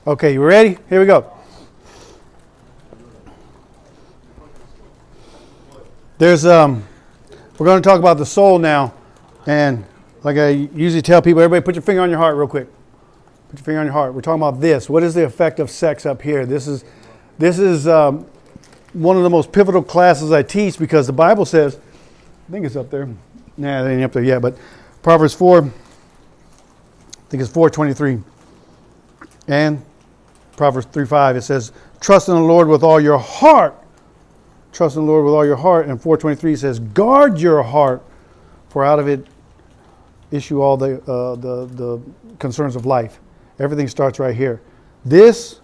Okay, you ready? Here we go. We're going to talk about the soul now. And like I usually tell people, everybody put your finger on your heart real quick. Put your finger on your heart. We're talking about this. What is the effect of sex up here? This is one of the most pivotal classes I teach because the Bible says, I think it's up there. Nah, it ain't up there yet, but Proverbs 4, I think it's 4:23. And Proverbs 3:5, it says, trust in the Lord with all your heart. Trust in the Lord with all your heart. And 4:23 says, guard your heart, for out of it issue all the concerns of life. Everything starts right here. This,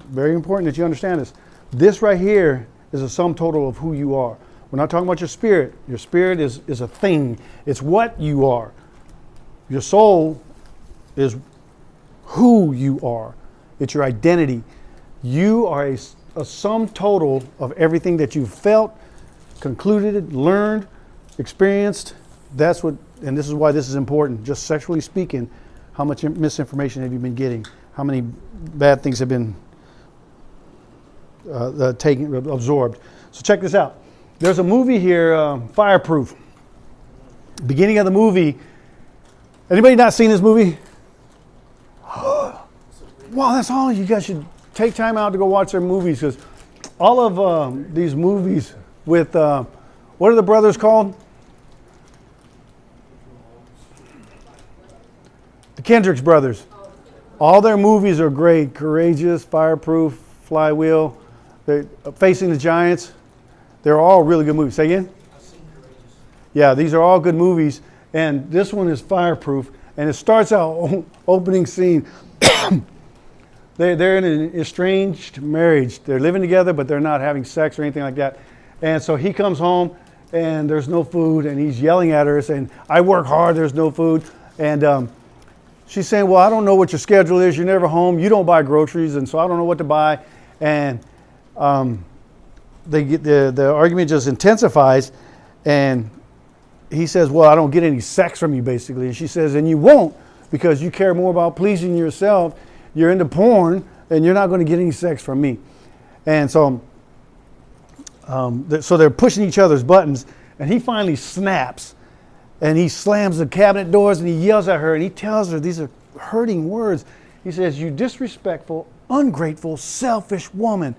very important that you understand this. This right here is a sum total of who you are. We're not talking about your spirit. Your spirit is a thing. It's what you are. Your soul is who you are. It's your identity. You are a sum total of everything that you've felt, concluded, learned, experienced. That's what, and this is why this is important. Just sexually speaking, how much misinformation have you been getting? How many bad things have been absorbed? So check this out. There's a movie here, Fireproof. Beginning of the movie. Anybody not seen this movie? Wow, that's all. You guys should take time out to go watch their movies because all of these movies with, what are the brothers called? The Kendricks brothers. All their movies are great. Courageous, Fireproof, Flywheel, Facing the Giants. They're all really good movies. Say again? Yeah, these are all good movies. And this one is Fireproof. And it starts out, opening scene. They're in an estranged marriage. They're living together, but they're not having sex or anything like that. And so he comes home and there's no food. And he's yelling at her saying, I work hard, there's no food. And she's saying, well, I don't know what your schedule is. You're never home. You don't buy groceries. And so I don't know what to buy. And the argument just intensifies, and he says, well, I don't get any sex from you, basically. And she says, and you won't, because you care more about pleasing yourself. You're into porn, and you're not going to get any sex from me. And so they're pushing each other's buttons, and he finally snaps, and he slams the cabinet doors, and he yells at her, and he tells her, these are hurting words. He says, you disrespectful, ungrateful, selfish woman.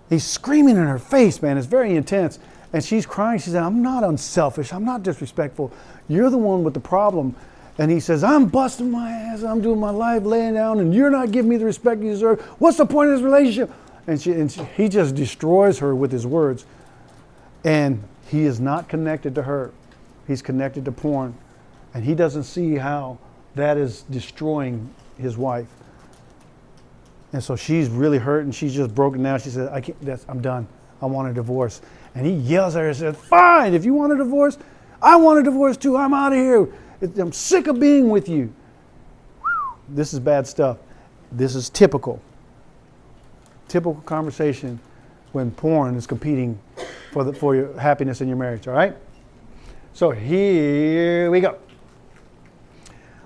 He's screaming in her face, man. It's very intense. And she's crying. She said, I'm not unselfish. I'm not disrespectful. You're the one with the problem. And he says, I'm busting my ass. I'm doing my life laying down, and you're not giving me the respect you deserve. What's the point of this relationship? And he just destroys her with his words. And he is not connected to her. He's connected to porn. And he doesn't see how that is destroying his wife. And so she's really hurt, and she's just broken down. She said, I'm done. I want a divorce. And he yells at her and says, fine, if you want a divorce, I want a divorce too. I'm out of here. I'm sick of being with you. This is bad stuff. This is typical conversation when porn is competing for your happiness in your marriage, all right? So here we go.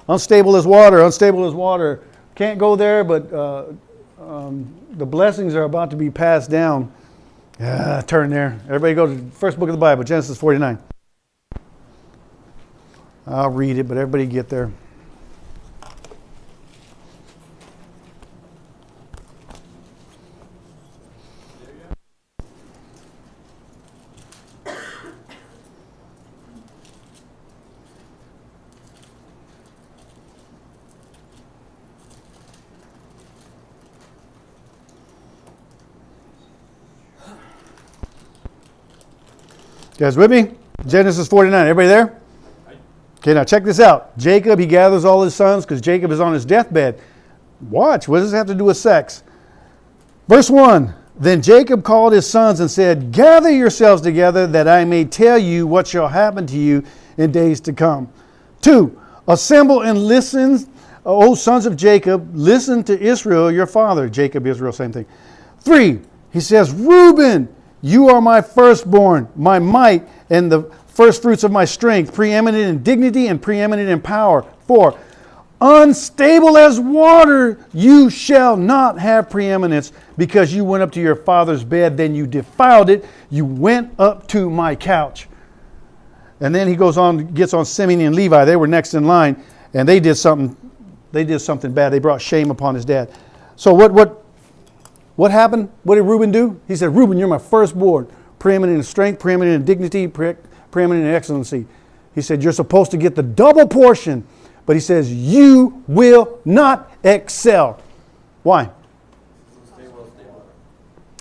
Unstable as water. Can't go there, but the blessings are about to be passed down. Turn there. Everybody go to the first book of the Bible, Genesis 49. I'll read it, but everybody get there. You guys with me? Genesis 49. Everybody there? Okay, now check this out. Jacob, he gathers all his sons because Jacob is on his deathbed. Watch. What does this have to do with sex? Verse 1. Then Jacob called his sons and said, gather yourselves together that I may tell you what shall happen to you in days to come. 2. Assemble and listen, O sons of Jacob, listen to Israel, your father. Jacob, Israel, same thing. 3. He says, Reuben, you are my firstborn, my might, and the first fruits of my strength, preeminent in dignity and preeminent in power. 4. unstable as water, you shall not have preeminence, because you went up to your father's bed, then you defiled it, you went up to my couch. And then he goes on, gets on Simeon and Levi. They were next in line, and they did something bad. They brought shame upon his dad. So what happened? What did Reuben do? He said, Reuben, you're my firstborn, preeminent in strength, preeminent in dignity, preeminent in excellency. He said, you're supposed to get the double portion. But he says, you will not excel. Why?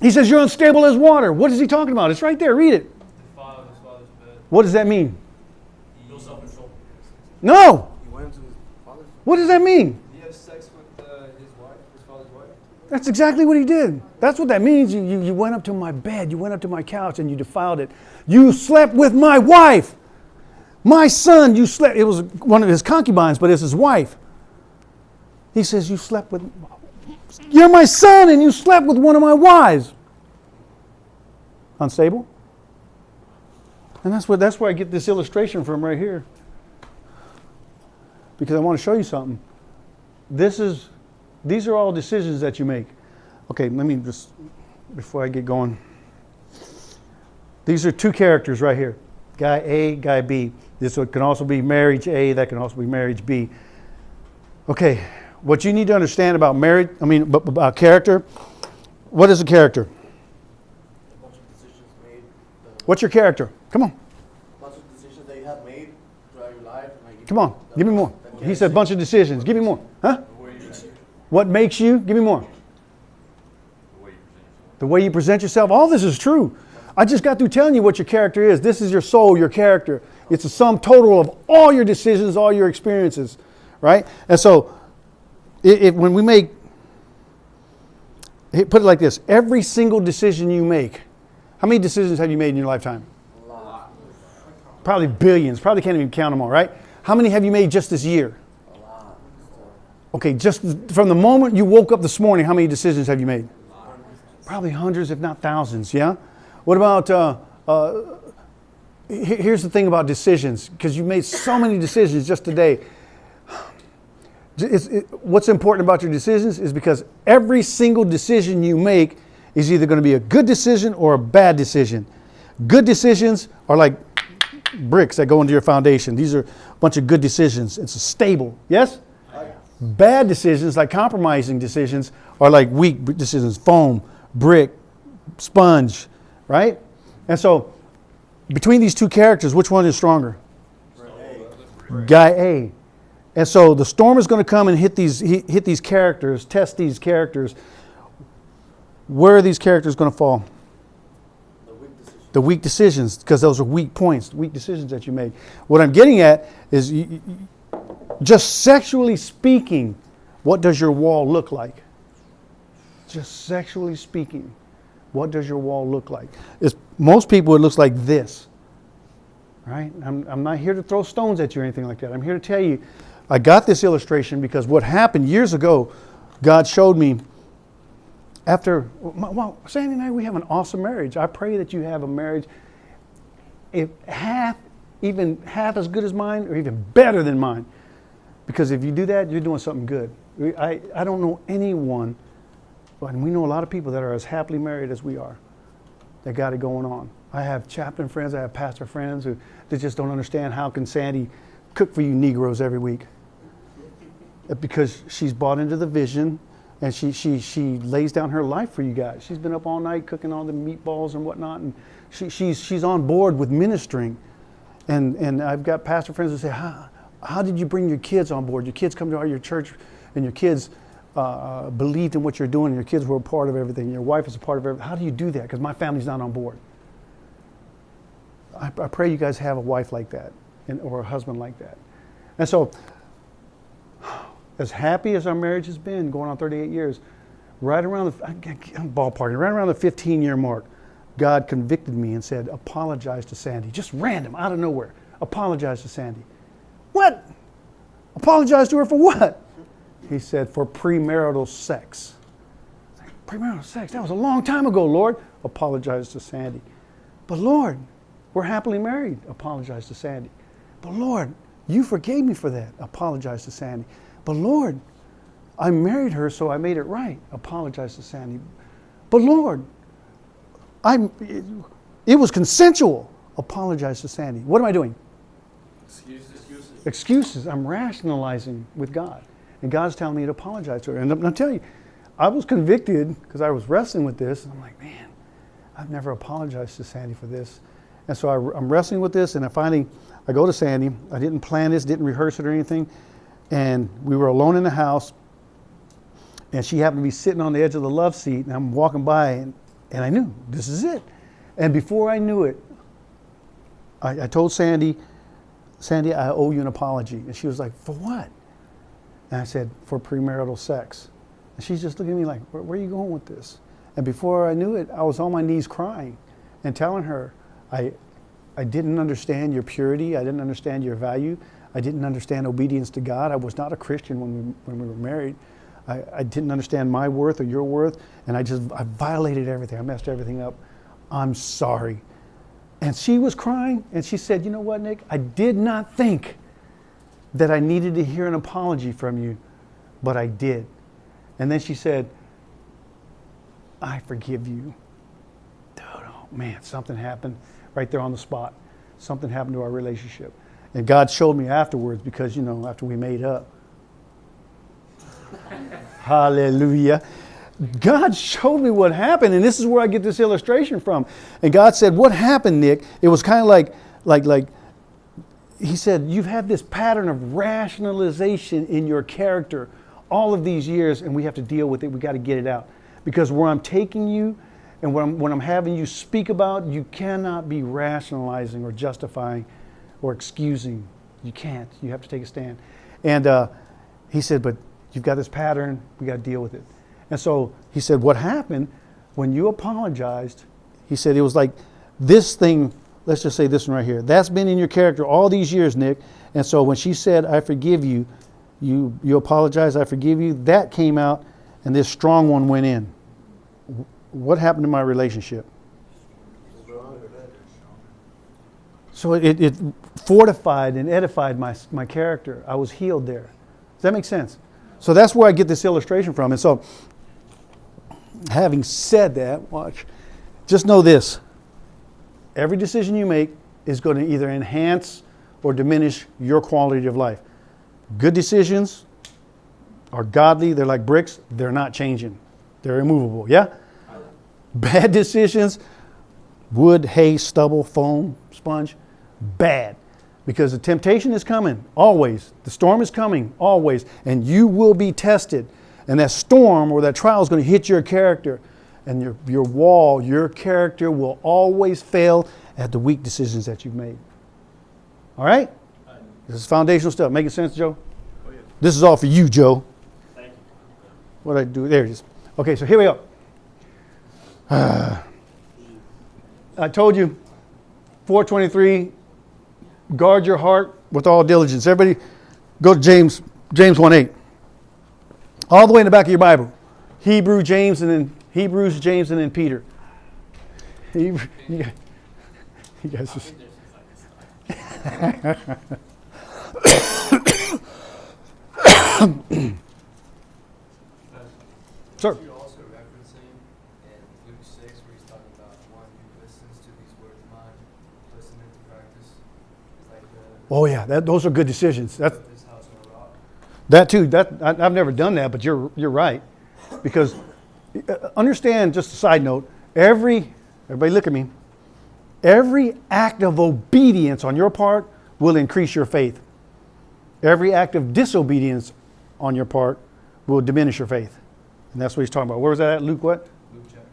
He says, you're unstable as water. What is he talking about? It's right there. Read it. What does that mean? No self-control. No. He went into his father's. What does that mean? He had sex with his wife, his father's wife. That's exactly what he did. That's what that means. You went up to my bed. You went up to my couch and you defiled it. You slept with my wife. My son, you slept. It was one of his concubines, but it's his wife. He says, you slept with, you're my son and you slept with one of my wives. Unstable? And that's where I get this illustration from right here. Because I want to show you something. These are all decisions that you make. Okay, let me just, before I get going. These are two characters right here. Guy A, guy B. This can also be marriage A, that can also be marriage B. Okay, what you need to understand about marriage, about character, what is a character? A bunch of decisions made. What's your character? Come on. A bunch of decisions that you have made throughout your life. Come on, give me more. He said a bunch of decisions. Give me more. Huh? What makes you? Give me more. The way you present yourself. All this is true. I just got through telling you what your character is. This is your soul, your character. It's a sum total of all your decisions, all your experiences, right? And so, when we make, put it like this, every single decision you make, how many decisions have you made in your lifetime? A lot. Probably billions. Probably can't even count them all, right? How many have you made just this year? A lot. Okay, just from the moment you woke up this morning, how many decisions have you made? Probably hundreds, if not thousands, yeah? What about, here's the thing about decisions, because you made so many decisions just today. What's important about your decisions is because every single decision you make is either going to be a good decision or a bad decision. Good decisions are like bricks that go into your foundation. These are a bunch of good decisions. It's stable, yes? Bad decisions, like compromising decisions, are like weak decisions. Foam, brick, sponge, right? And so, between these two characters, which one is stronger? Guy A. And so the storm is going to come and hit these characters, test these characters. Where are these characters going to fall? The weak decisions, because those are weak points, weak decisions that you made. What I'm getting at is, just sexually speaking, what does your wall look like? Just sexually speaking, what does your wall look like? Most people, it looks like this. Right? I'm not here to throw stones at you or anything like that. I'm here to tell you, I got this illustration because what happened years ago, God showed me after, well, Sandy and I, we have an awesome marriage. I pray that you have a marriage, even half as good as mine or even better than mine. Because if you do that, you're doing something good. I don't know anyone, and we know a lot of people that are as happily married as we are, that got it going on. I have chaplain friends, I have pastor friends who they just don't understand how can Sandy cook for you Negroes every week. Because she's bought into the vision and she lays down her life for you guys. She's been up all night cooking all the meatballs and whatnot, and she's on board with ministering. And I've got pastor friends who say, how did you bring your kids on board? Your kids come to your church and your kids believed in what you're doing, and your kids were a part of everything. Your wife is a part of everything. How do you do that? Because my family's not on board. I pray you guys have a wife like that or a husband like that. And so, as happy as our marriage has been, going on 38 years, right around I'm ballparking, right around the 15-year mark, God convicted me and said, apologize to Sandy. Just random, out of nowhere. Apologize to Sandy. What? Apologize to her for what? He said, for premarital sex. Premarital sex? That was a long time ago, Lord. Apologize to Sandy. But Lord, we're happily married. Apologize to Sandy. But Lord, you forgave me for that. Apologize to Sandy. But Lord, I married her, so I made it right. Apologize to Sandy. But Lord, it was consensual. Apologize to Sandy. What am I doing? Excuses. I'm rationalizing with God. And God's telling me to apologize to her. And I'm telling you, I was convicted because I was wrestling with this. And I'm like, man, I've never apologized to Sandy for this. And so I'm wrestling with this. And I go to Sandy. I didn't plan this, didn't rehearse it or anything. And we were alone in the house. And she happened to be sitting on the edge of the love seat. And I'm walking by. And I knew, this is it. And before I knew it, I told Sandy, I owe you an apology. And she was like, for what? And I said, for premarital sex. And she's just looking at me like, where are you going with this? And before I knew it, I was on my knees crying and telling her, I didn't understand your purity. I didn't understand your value. I didn't understand obedience to God. I was not a Christian when we were married. I didn't understand my worth or your worth. And I violated everything. I messed everything up. I'm sorry. And she was crying, and she said, you know what, Nick? I did not think that I needed to hear an apology from you, but I did. And then she said, I forgive you. Dude, oh man, something happened right there on the spot. Something happened to our relationship. And God showed me afterwards because, after we made up. Hallelujah. God showed me what happened, and this is where I get this illustration from. And God said, what happened, Nick? It was kind of like he said, you've had this pattern of rationalization in your character all of these years, and we have to deal with it. We got to get it out. Because where I'm taking you and when I'm having you speak about, you cannot be rationalizing or justifying or excusing. You can't. You have to take a stand. And he said, but you've got this pattern. We got to deal with it. And so he said, what happened when you apologized? He said, it was like this thing, let's just say this one right here. That's been in your character all these years, Nick. And so when she said, I forgive you, you apologize, I forgive you, that came out and this strong one went in. What happened to my relationship? So it fortified and edified my character. I was healed there. Does that make sense? So that's where I get this illustration from. And so, having said that, watch, just know this. Every decision you make is going to either enhance or diminish your quality of life. Good decisions are godly. They're like bricks. They're not changing. They're immovable. Yeah? Bad decisions, wood, hay, stubble, foam, sponge, bad. Because the temptation is coming, always. The storm is coming, always. And you will be tested. And that storm or that trial is going to hit your character. And your wall, your character will always fail at the weak decisions that you've made. All right? This is foundational stuff. Making sense, Joe? Oh, yeah. This is all for you, Joe. Thank you. What did I do? There it is. Okay, so here we go. I told you, 4:23, guard your heart with all diligence. Everybody go to James 1:8. All the way in the back of your Bible. Hebrews, James, and then Peter. You guys just... Sir. You're also referencing in Luke 6 where he's talking about one who listens to these words of mine, puts them into practice. It's like Oh yeah, those are good decisions. this house on a rock. That too. I've never done that, but you're right, because understand. Just a side note. Everybody look at me. Every act of obedience on your part will increase your faith. Every act of disobedience on your part will diminish your faith. And that's what he's talking about. Where was that at? Luke what? Luke chapter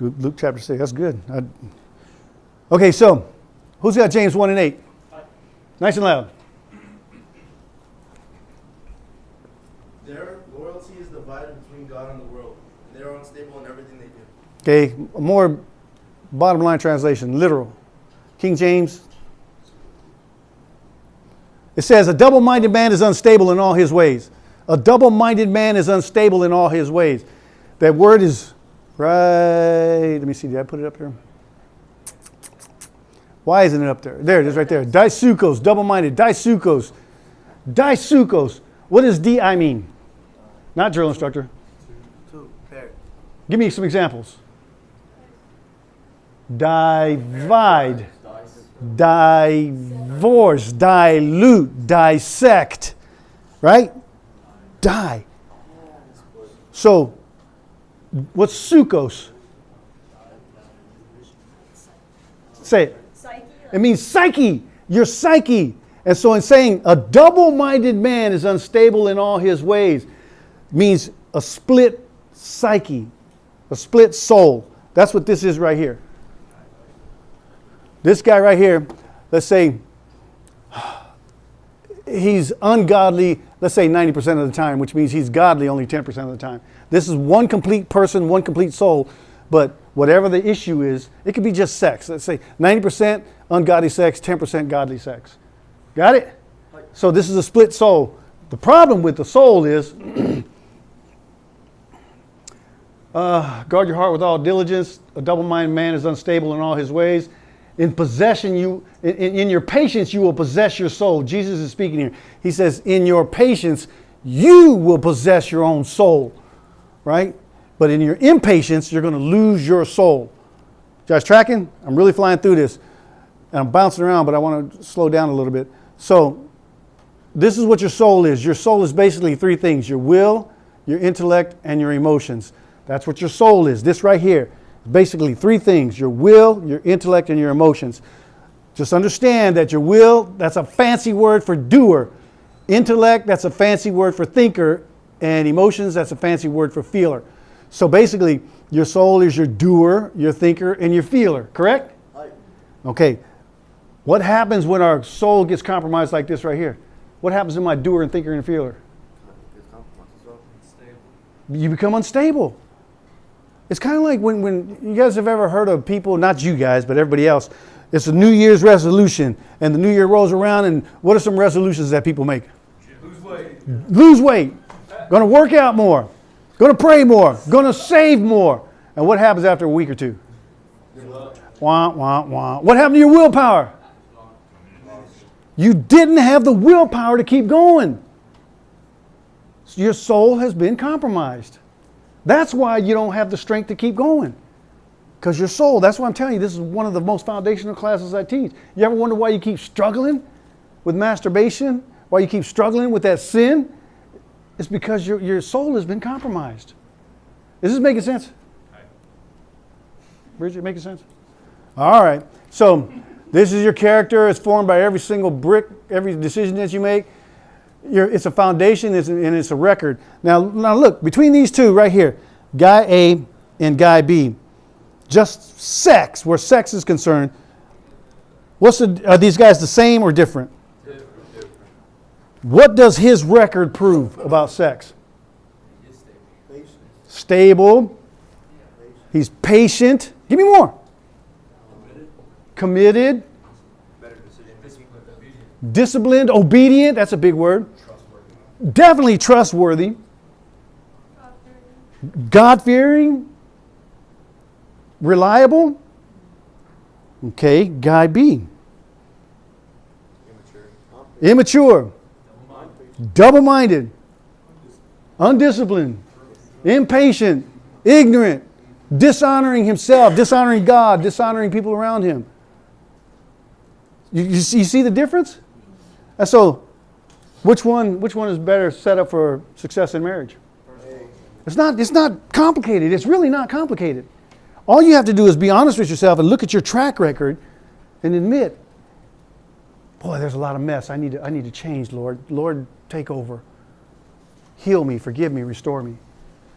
6. Luke chapter 6. That's good. Okay, so who's got James 1:8? Nice and loud. Their loyalty is divided between God and the world. And they are unstable in everything they do. Okay, more bottom line translation, literal. King James. It says, a double-minded man is unstable in all his ways. A double-minded man is unstable in all his ways. That word is right. Let me see. Did I put it up there? Why isn't it up there? There it is right there. Daisukos, double-minded. Daisukos. Daisukos. What does DI mean? Not drill instructor. Two. Pair. Give me some examples. Divide, divorce, dilute, dissect, right? Die. So, what's sukkos? Say it. Psyche. It means psyche, your psyche. And so in saying a double-minded man is unstable in all his ways, means a split psyche, a split soul. That's what this is right here. This guy right here, let's say he's ungodly, let's say 90% of the time, which means he's godly only 10% of the time. This is one complete person, one complete soul, but whatever the issue is, it could be just sex. Let's say 90% ungodly sex, 10% godly sex. Got it? So this is a split soul. The problem with the soul is guard your heart with all diligence. A double-minded man is unstable in all his ways. In possession, in your patience, you will possess your soul. Jesus is speaking here. He says, in your patience, you will possess your own soul, right? But in your impatience, you're going to lose your soul. You guys tracking? I'm really flying through this. And I'm bouncing around, but I want to slow down a little bit. So this is what your soul is. Your soul is basically three things: your will, your intellect, and your emotions. That's what your soul is. This right here. Basically three things: your will, your intellect, and your emotions. Just understand that your will, that's a fancy word for doer. Intellect, that's a fancy word for thinker. And emotions, that's a fancy word for feeler. So basically, your soul is your doer, your thinker, and your feeler, correct? Right. Okay. What happens when our soul gets compromised like this right here? What happens to my doer and thinker and feeler? You become unstable. It's kind of like when you guys have ever heard of people, not you guys, but everybody else, it's a New Year's resolution, and the New Year rolls around, and what are some resolutions that people make? Lose weight. Lose weight. Going to work out more. Going to pray more. Going to save more. And what happens after a week or two? Wah, wah, wah. What happened to your willpower? You didn't have the willpower to keep going. Your soul has been compromised. That's why you don't have the strength to keep going. Because your soul, that's why I'm telling you, this is one of the most foundational classes I teach. You ever wonder why you keep struggling with masturbation? Why you keep struggling with that sin? It's because your soul has been compromised. Is this making sense? Bridget, making sense? All right. So this is your character. It's formed by every single brick, every decision that you make. It's a foundation and it's a record. Now look, between these two right here, guy A and guy B, just sex, where sex is concerned, are these guys the same or different? Different. What does his record prove about sex? Stable. He's patient. Give me more. Committed. Disciplined, obedient, that's a big word. Definitely trustworthy. God-fearing. Reliable. Okay, guy B. Immature. Double-minded. Undisciplined. Impatient. Ignorant. Dishonoring himself, dishonoring God, dishonoring people around him. You see the difference? And so, which one is better set up for success in marriage? It's not complicated. It's really not complicated. All you have to do is be honest with yourself and look at your track record and admit, boy, there's a lot of mess. I need to change, Lord. Lord, take over. Heal me, forgive me, restore me.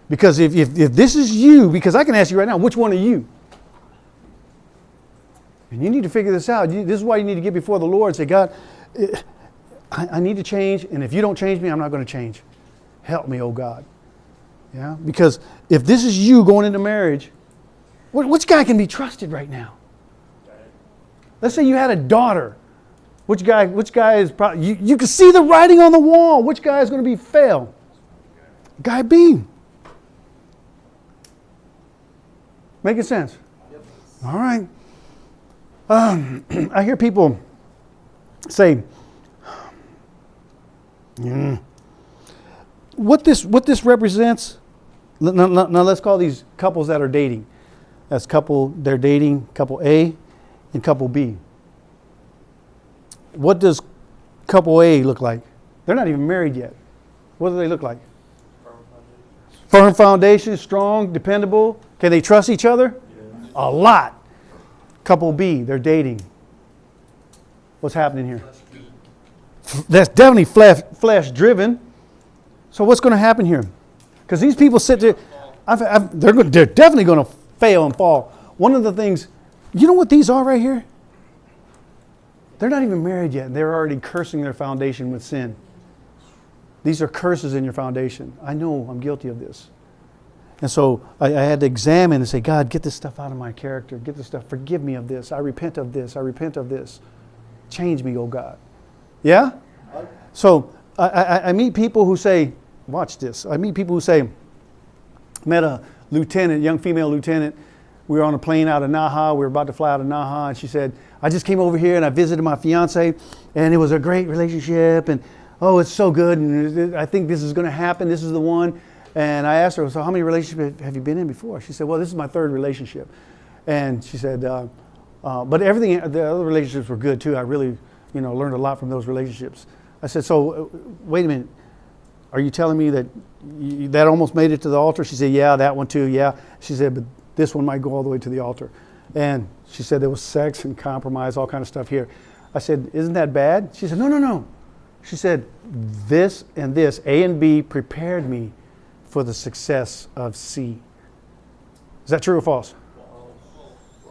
Because if this is you, because I can ask you right now, which one are you? And you need to figure this out. This is why you need to get before the Lord and say, God, I need to change, and if you don't change me, I'm not going to change. Help me, oh God. Yeah? Because if this is you going into marriage, which guy can be trusted right now? Let's say you had a daughter. Which guy is probably, you can see the writing on the wall. Which guy is going to be fail? Guy B. Making sense? Yep. All right. I hear people say, what this represents, now let's call these couples that are dating. That's they're dating couple A and couple B. What does couple A look like? They're not even married yet. What do they look like? Firm foundation, strong, dependable. Can they trust each other? Yes. A lot. Couple B, they're dating. What's happening here? That's definitely flesh driven. So what's going to happen here? Because these people sit there, they're definitely going to fail and fall. One of the things, you know what these are right here? They're not even married yet. They're already cursing their foundation with sin. These are curses in your foundation. I know I'm guilty of this. And so I had to examine and say, God, get this stuff out of my character. Get this stuff. Forgive me of this. I repent of this. I repent of this. Change me, oh God. Yeah? So I meet people who say, watch this. I meet people who say, met a lieutenant, young female lieutenant. We were on a plane out of Naha. We were about to fly out of Naha. And she said, I just came over here and I visited my fiance. And it was a great relationship. And oh, it's so good. And I think this is going to happen. This is the one. And I asked her, so how many relationships have you been in before? She said, well, this is my third relationship. And she said, but everything, the other relationships were good too. I really, learned a lot from those relationships. I said, so wait a minute. Are you telling me that that almost made it to the altar? She said, yeah, that one too, yeah. She said, but this one might go all the way to the altar. And she said there was sex and compromise, all kind of stuff here. I said, isn't that bad? She said, no. She said, this and this, A and B, prepared me for the success of C. Is that true or false?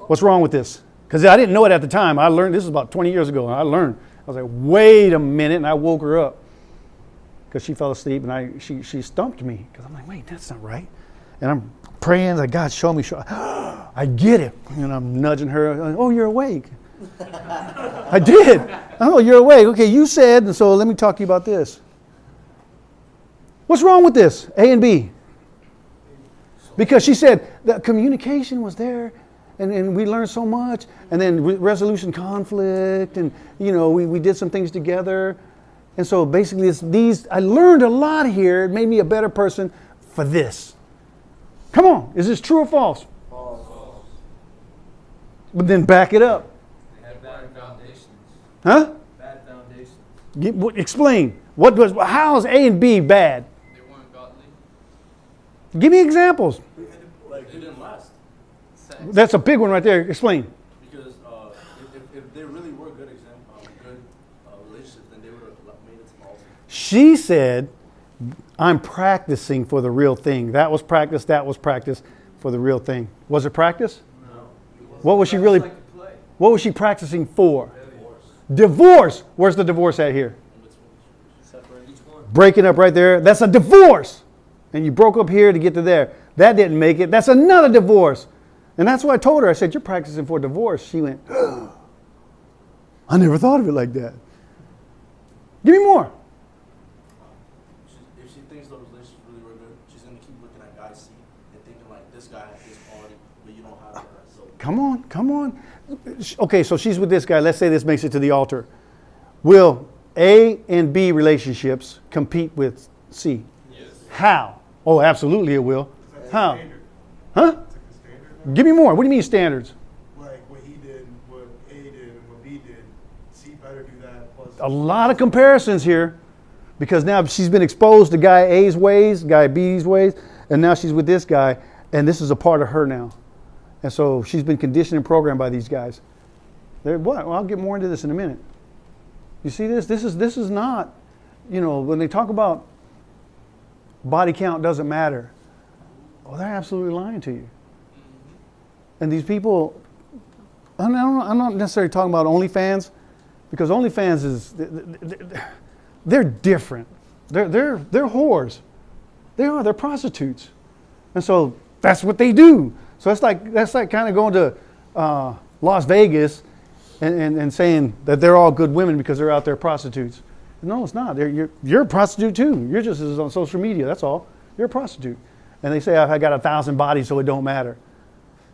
What's wrong with this? Because I didn't know it at the time. I learned, this was about 20 years ago, and I learned. I was like, wait a minute, and I woke her up. Because she fell asleep, and she stumped me. Because I'm like, wait, that's not right. And I'm praying, like, God, show me. I get it. And I'm nudging her. Oh, you're awake. I did. Oh, you're awake. Okay, you said, and so let me talk to you about this. What's wrong with this, A and B? Because she said the communication was there, and we learned so much, and then resolution conflict, and we did some things together. And so basically I learned a lot here. It made me a better person for this. Come on, is this true or false? False. But then back it up. They had bad foundations. Huh? Bad foundations. Explain. How is A and B bad? They weren't godly. Give me examples. Like, they didn't last. Sex. That's a big one right there. Explain. Because if they really were good relationships, then they would have made it to the altar. She said, I'm practicing for the real thing. That was practice for the real thing. Was it practice? No. What was she really, Like to play. what was she practicing for? Divorce. Divorce. Where's the divorce at here? Separate each one. Breaking up right there. That's a divorce. And you broke up here to get to there. That didn't make it. That's another divorce. And that's what I told her. I said, you're practicing for divorce. She went, I never thought of it like that. Give me more. If she thinks those relationships really were good, she's going to keep looking at guy C and thinking like, this guy has this quality, but you don't have that. So Come on. Okay, so she's with this guy. Let's say this makes it to the altar. Will A and B relationships compete with C? Yes. How? Oh, absolutely it will. How? Standard. Huh? It's like a standard. Give me more. What do you mean standards? Like what he did, what A did, and what B did. C better do that. Plus A lot of comparisons here because now she's been exposed to guy A's ways, guy B's ways, and now she's with this guy, and this is a part of her now. And so she's been conditioned and programmed by these guys. What? Well, I'll get more into this in a minute. You see this? This is not, when they talk about body count doesn't matter. Well, they're absolutely lying to you. And these people, I'm not necessarily talking about OnlyFans, because OnlyFans is, they're different. They're whores. They're prostitutes. And so that's what they do. So that's like kind of going to Las Vegas and saying that they're all good women because they're out there prostitutes. No, it's not. You're a prostitute too. You're just on social media. That's all. You're a prostitute. And they say, I got 1,000 bodies, so it don't matter.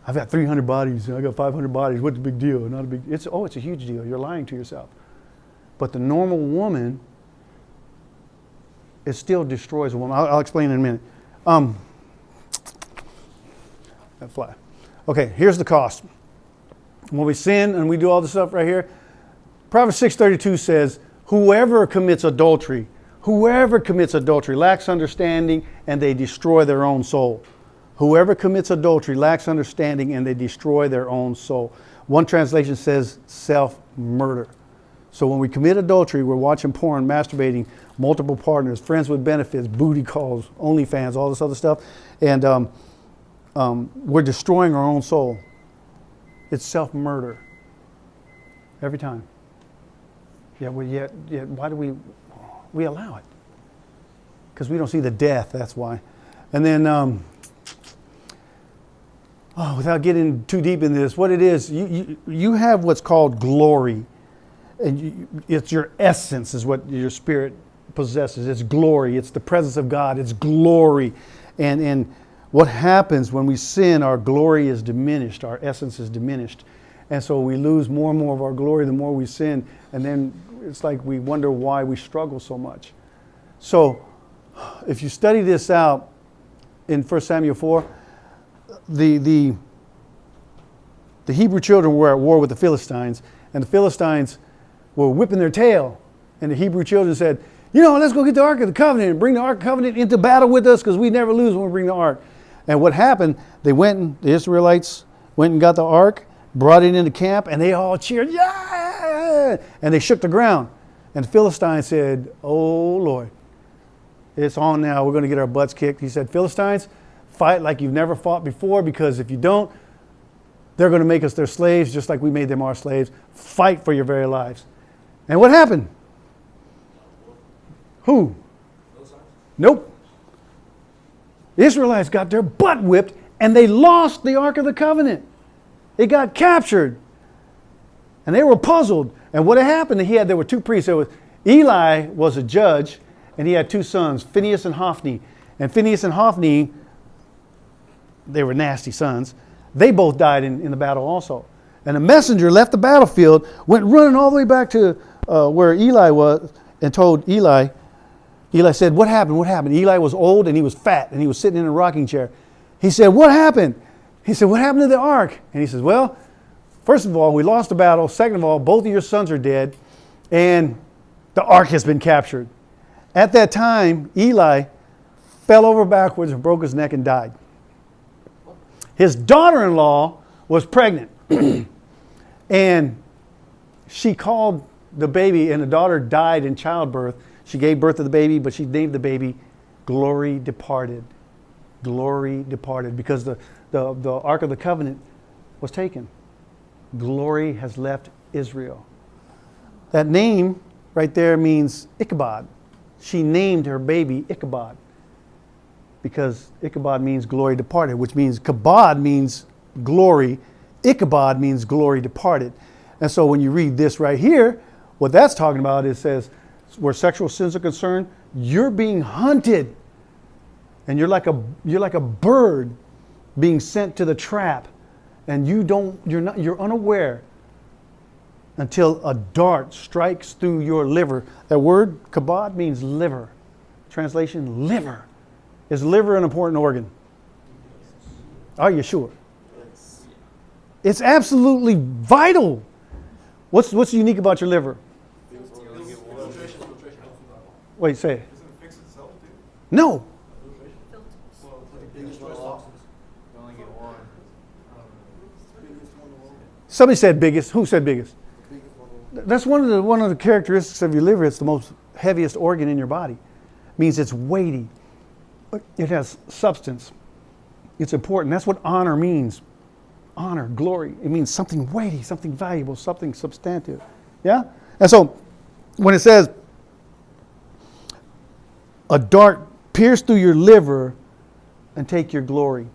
I've got 300 bodies. I got 500 bodies. What's the big deal? Not a big. It's a huge deal. You're lying to yourself. But the normal woman it still destroys a woman. I'll explain in a minute. That fly. Okay, here's the cost. When we sin and we do all this stuff right here, Proverbs 6:32 says, whoever commits adultery lacks understanding and they destroy their own soul. Whoever commits adultery lacks understanding and they destroy their own soul. One translation says self-murder. So when we commit adultery, we're watching porn, masturbating, multiple partners, friends with benefits, booty calls, OnlyFans, all this other stuff. And we're destroying our own soul. It's self-murder. Every time. Yet why do we allow it? Because we don't see the death, that's why. And then, without getting too deep in this, what it is, you have what's called glory. And it's your essence is what your spirit possesses. It's glory. It's the presence of God. It's glory. And what happens when we sin, our glory is diminished. Our essence is diminished. And so we lose more and more of our glory the more we sin. And then it's like we wonder why we struggle so much. So if you study this out in 1 Samuel 4, the Hebrew children were at war with the Philistines, and the Philistines were whipping their tail. And the Hebrew children said, let's go get the Ark of the Covenant and bring the Ark of the Covenant into battle with us because we never lose when we bring the Ark. And what happened, the Israelites went and got the Ark, brought it into camp, and they all cheered, yeah! And they shook the ground. And the Philistines said, oh, Lord, it's on now. We're going to get our butts kicked. He said, Philistines, fight like you've never fought before, because if you don't, they're going to make us their slaves just like we made them our slaves. Fight for your very lives. And what happened? Who? Nope. The Israelites got their butt whipped and they lost the Ark of the Covenant. It got captured. And they were puzzled. And what had happened, there were two priests. Eli was a judge and he had two sons, Phinehas and Hophni. And Phinehas and Hophni, they were nasty sons. They both died in the battle also. And a messenger left the battlefield, went running all the way back to where Eli was and told Eli. Eli said, what happened? What happened? Eli was old and he was fat and he was sitting in a rocking chair. He said, what happened? He said, what happened to the ark? And he says, well, first of all, we lost the battle. Second of all, both of your sons are dead and the ark has been captured. At that time, Eli fell over backwards and broke his neck and died. His daughter-in-law was pregnant and she called the baby, and the daughter died in childbirth. She gave birth to the baby, but she named the baby Glory Departed. Glory Departed, because the Ark of the Covenant was taken. Glory has left Israel. That name right there means Ichabod. She named her baby Ichabod because Ichabod means glory departed, which means kabod means glory. Ichabod means glory departed. And so when you read this right here, what that's talking about, it says, where sexual sins are concerned, you're being hunted. And you're like a bird being sent to the trap. And you're unaware until a dart strikes through your liver. That word, kabod, means liver. Translation, liver. Is liver an important organ? Are you sure? It's absolutely vital. What's unique about your liver? Wait, say it. Doesn't it fix itself, dude? No. Somebody said biggest. Who said biggest? That's one of the characteristics of your liver. It's the most heaviest organ in your body. It means it's weighty. It has substance. It's important. That's what honor means. Honor, glory. It means something weighty, something valuable, something substantive. Yeah? And so when it says a dart pierced through your liver and take your glory,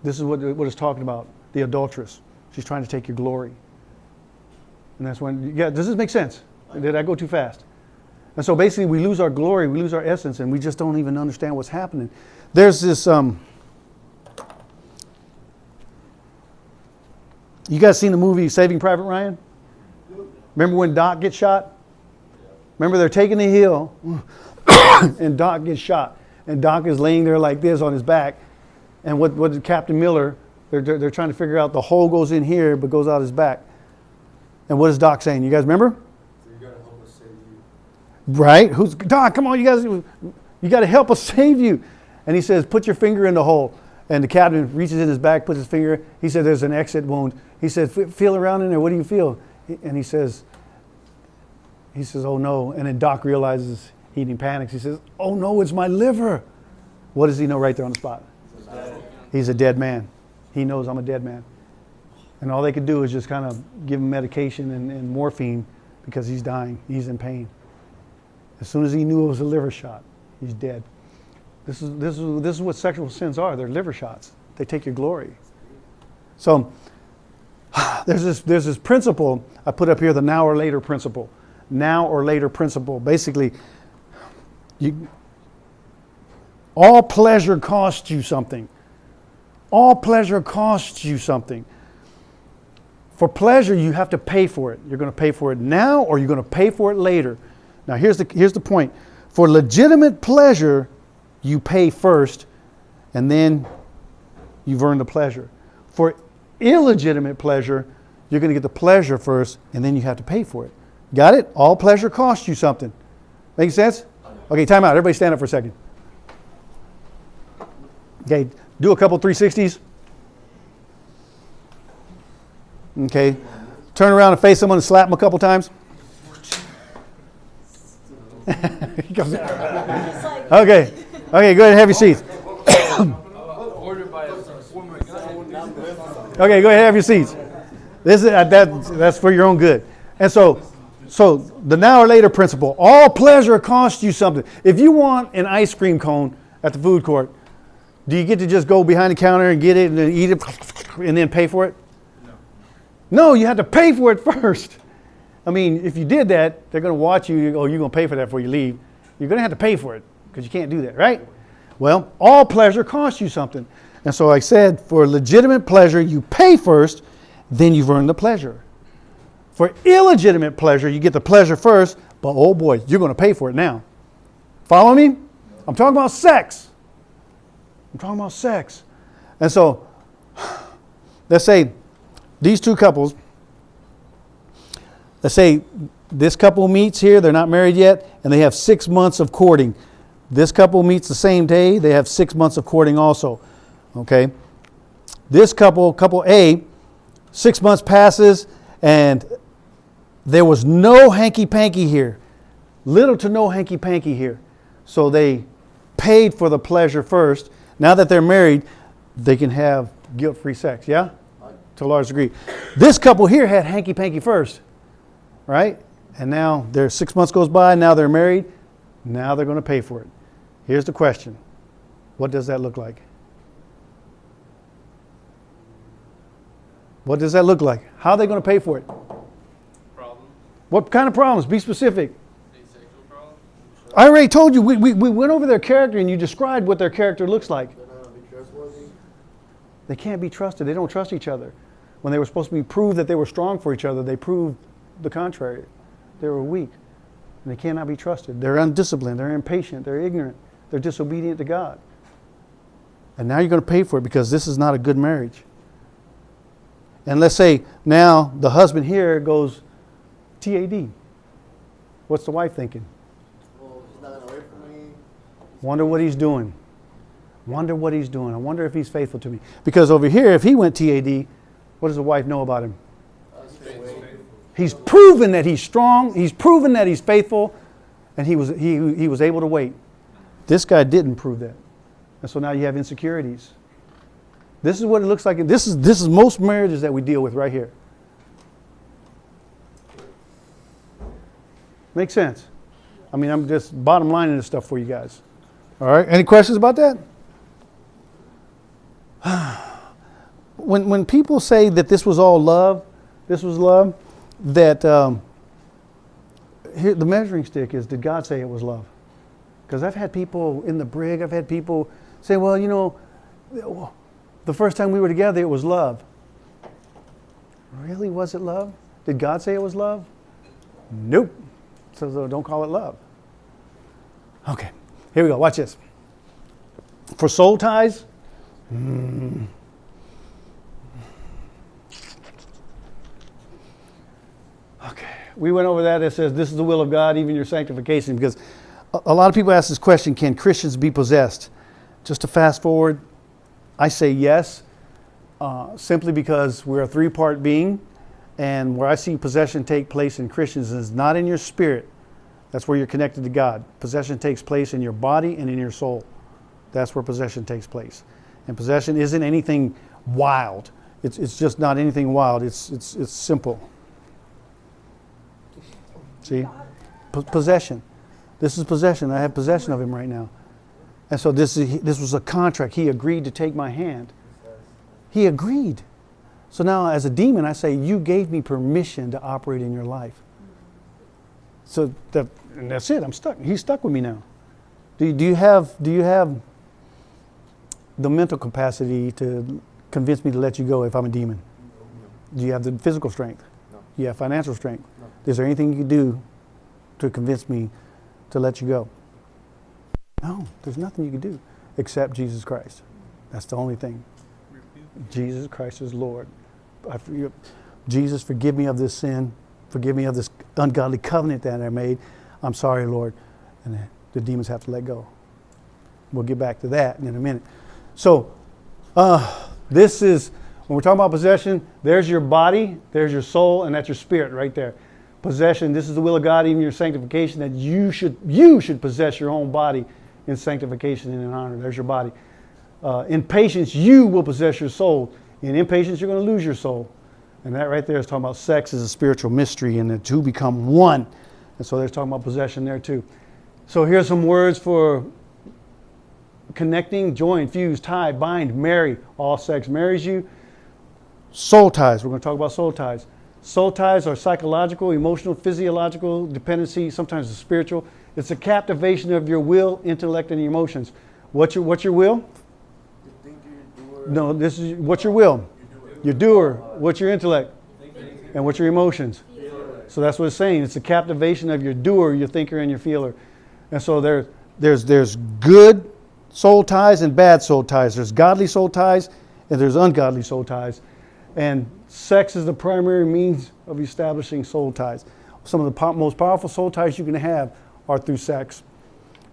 this is what it's talking about. The adulteress. She's trying to take your glory. And that's when, does this make sense? Did I go too fast? And so basically we lose our glory, we lose our essence, and we just don't even understand what's happening. There's this, you guys seen the movie Saving Private Ryan? Remember when Doc gets shot? Remember they're taking the hill. and Doc gets shot. And Doc is laying there like this on his back. And what did Captain Miller, they're trying to figure out the hole goes in here but goes out his back. And what is Doc saying? You guys remember? So you gotta help us save you. Right? Who's Doc? Come on, you got to help us save you. And he says, put your finger in the hole. And the captain reaches in his back, puts his finger. He said, there's an exit wound. He said, feel around in there. What do you feel? And he says, oh no. And then Doc realizes he panics. He says, oh no, it's my liver. What does he know right there on the spot? He's a dead man. He knows I'm a dead man. And all they could do is just kind of give him medication and morphine because he's dying. He's in pain. As soon as he knew it was a liver shot, he's dead. This is what sexual sins are. They're liver shots. They take your glory. So there's this principle I put up here, the now or later principle. Now or later principle. Basically, all pleasure costs you something. All pleasure costs you something. For pleasure, you have to pay for it. You're going to pay for it now or you're going to pay for it later. Now here's the point. For legitimate pleasure, you pay first and then you've earned the pleasure. For illegitimate pleasure, you're going to get the pleasure first and then you have to pay for it. Got it? All pleasure costs you something. Make sense? Okay, time out. Everybody stand up for a second. Okay, do a couple 360s. Okay, turn around and face someone and slap them a couple times. Okay, go ahead and have your seats. Okay, go ahead and have your seats. This is that's for your own good. And so the now or later principle, all pleasure costs you something. If you want an ice cream cone at the food court, do you get to just go behind the counter and get it and then eat it and then pay for it? No, you have to pay for it first. I mean, if you did that, they're going to watch you. Oh, you're going to pay for that before you leave. You're going to have to pay for it because you can't do that, right? Well, all pleasure costs you something. And so I said, for legitimate pleasure, you pay first, then you've earned the pleasure. For illegitimate pleasure, you get the pleasure first, but oh boy, you're going to pay for it now. Follow me? I'm talking about sex. I'm talking about sex. And so, let's say these two couples, let's say this couple meets here, they're not married yet, and they have 6 months of courting. This couple meets the same day, they have 6 months of courting also. Okay? This couple A, 6 months passes, and there was no hanky-panky here. Little to no hanky-panky here. So they paid for the pleasure first. Now that they're married, they can have guilt-free sex, yeah? To a large degree. This couple here had hanky-panky first, right? And now their 6 months goes by, now they're married, now they're going to pay for it. Here's the question. What does that look like? What does that look like? How are they going to pay for it? Problems? What kind of problems? Be specific. Asexual problems? I already told you. We went over their character and you described what their character looks like. They can't be trusted. They don't trust each other. When they were supposed to be proved that they were strong for each other, they proved the contrary. They were weak. And they cannot be trusted. They're undisciplined. They're impatient. They're ignorant. They're disobedient to God. And now you're going to pay for it because this is not a good marriage. And let's say now the husband here goes TAD. What's the wife thinking? Well, he's not going to wait for me. Wonder what he's doing. Wonder what he's doing. I wonder if he's faithful to me. Because over here, if he went TAD, what does the wife know about him? He's proven that he's strong. He's proven that he's faithful. And he was able to wait. This guy didn't prove that. And so now you have insecurities. This is what it looks like. This is most marriages that we deal with right here. Makes sense? I mean, I'm just bottom lining this stuff for you guys. All right. Any questions about that? When people say that this was all love, that here the measuring stick is, did God say it was love? Because I've had people in the brig, I've had people say, well, you know, the first time we were together, it was love. Really, was it love? Did God say it was love? Nope. So don't call it love. Okay, Here we go. Watch this. For soul ties, okay, we went over that. It says this is the will of God, even your sanctification, because a lot of people ask this question: can Christians be possessed? Just to fast forward, I say yes, simply because we're a three-part being, and where I see possession take place in Christians is not in your spirit. That's where you're connected to God. Possession takes place in your body and in your soul. That's where possession takes place. And possession isn't anything wild. It's just not anything wild. It's simple. See? Possession. This is possession. I have possession of him right now. And so this was a contract. He agreed to take my hand. He agreed. So now as a demon, I say, you gave me permission to operate in your life. So and that's it. I'm stuck. He's stuck with me now. Do you have the mental capacity to convince me to let you go if I'm a demon? Do you have the physical strength? No. Do you have financial strength? No. Is there anything you can do to convince me to let you go? No, there's nothing you can do except Jesus Christ. That's the only thing. Jesus Christ is Lord. Jesus, forgive me of this sin. Forgive me of this ungodly covenant that I made. I'm sorry, Lord. And the demons have to let go. We'll get back to that in a minute. So, this is, when we're talking about possession, there's your body, there's your soul, and that's your spirit right there. Possession, this is the will of God, even your sanctification, that you should possess your own body in sanctification and in honor. There's your body. In patience, you will possess your soul. In impatience, you're going to lose your soul. And that right there is talking about sex as a spiritual mystery, and the two become one. And so they're talking about possession there too. So here's some words for connecting: join, fuse, tie, bind, marry. All sex marries you. Soul ties. We're going to talk about soul ties. Soul ties are psychological, emotional, physiological dependency. Sometimes it's spiritual. It's a captivation of your will, intellect, and emotions. What's your will? You think you're doer. No, this is what's your will. Your doer. What's your intellect? And what's your emotions? So that's what it's saying. It's a captivation of your doer, your thinker, and your feeler. And so there's good soul ties and bad soul ties. There's godly soul ties and there's ungodly soul ties. And sex is the primary means of establishing soul ties. Some of the most powerful soul ties you can have are through sex.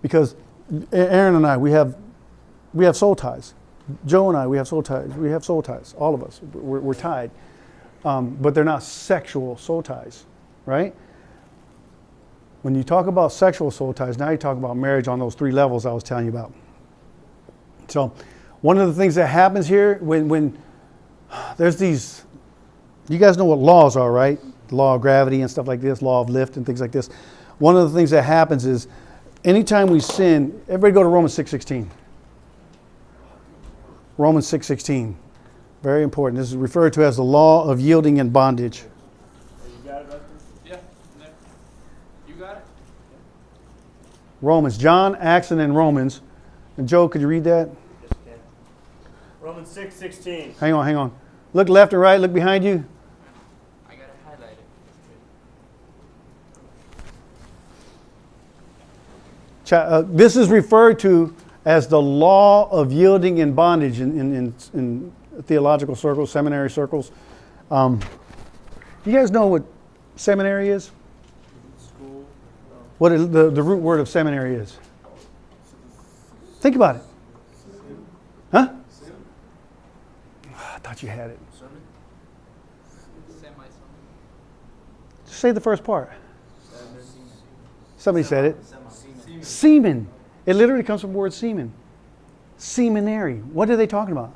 Because Aaron and I, we have soul ties. Joe and I, we have soul ties. We have soul ties. All of us. We're tied. But they're not sexual soul ties, right? When you talk about sexual soul ties, now you talk about marriage on those three levels I was telling you about. So one of the things that happens here when there's these, you guys know what laws are, right? The law of gravity and stuff like this, law of lift and things like this. One of the things that happens is anytime we sin, everybody go to Romans 6:16. Romans 6:16. Very important. This is referred to as the law of yielding and bondage. You got it, Doctor? Yeah. You got it. Romans. John, Acts, and then Romans. And Joe, could you read that? Yes, you can. Romans 6:16. Hang on. Look left and right. Look behind you. I got it highlighted. This is referred to as the law of yielding and bondage in theological circles, seminary circles. You guys know what seminary is? School. What the root word of seminary is? Think about it. Huh? I thought you had it. Just say the first part. Somebody said it. Semen. It literally comes from the word semen. Seminary. What are they talking about?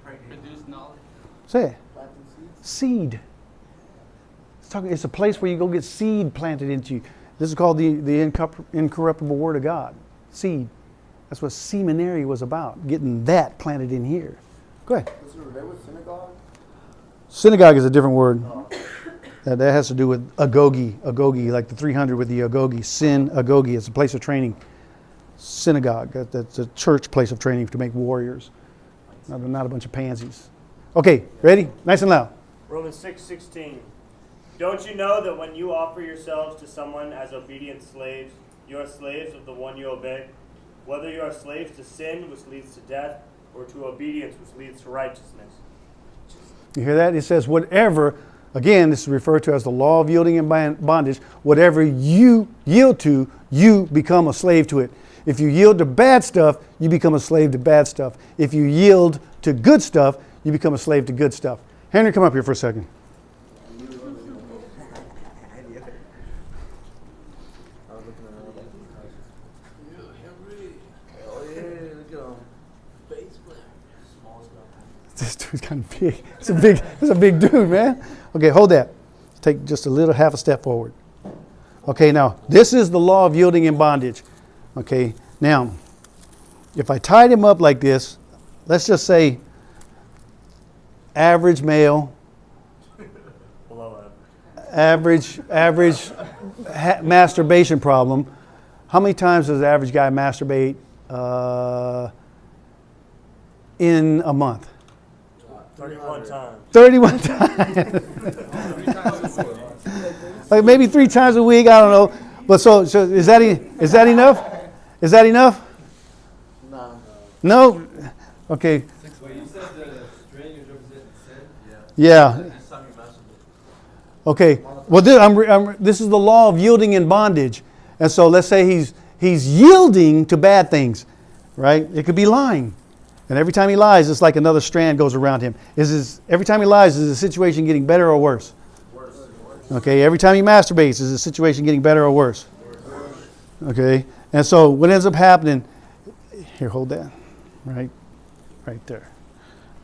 Produce knowledge. Say it. Planting seeds. Seed. It's a place where you go get seed planted into you. This is called the incorruptible word of God. Seed. That's what seminary was about. Getting that planted in here. Go ahead. Does it relate with synagogue? Synagogue is a different word. That has to do with agoge, like the 300 with the agoge. Synagogue. It's a place of training. Synagogue. That's a church place of training to make warriors. Not a bunch of pansies. Okay, ready? Nice and loud. Romans 6:16. Don't you know that when you offer yourselves to someone as obedient slaves, you are slaves of the one you obey, whether you are slaves to sin, which leads to death, or to obedience, which leads to righteousness. You hear that? It says whatever, again, this is referred to as the law of yielding and bondage. Whatever you yield to, you become a slave to it. If you yield to bad stuff, you become a slave to bad stuff. If you yield to good stuff, you become a slave to good stuff. Henry, come up here for a second. This dude's kind of big. It's a big dude, man. Okay, hold that. Take just a little half a step forward. Okay, now this is the law of yielding and bondage. Okay, now if I tied him up like this, let's just say average male, average masturbation problem. How many times does the average guy masturbate in a month? 31 times. 31 times. Like maybe 3 times a week, I don't know. But so is that enough? Is that enough? No. No? Okay. Well, you said the strangers represent sin. Yeah. Okay. Well, this is the law of yielding and bondage. And so let's say he's yielding to bad things, right? It could be lying. And every time he lies, it's like another strand goes around him. Every time he lies, is the situation getting better or worse? Worse. Okay, every time he masturbates, is the situation getting better or worse? Worse. Okay, and so what ends up happening, here, hold that, right there.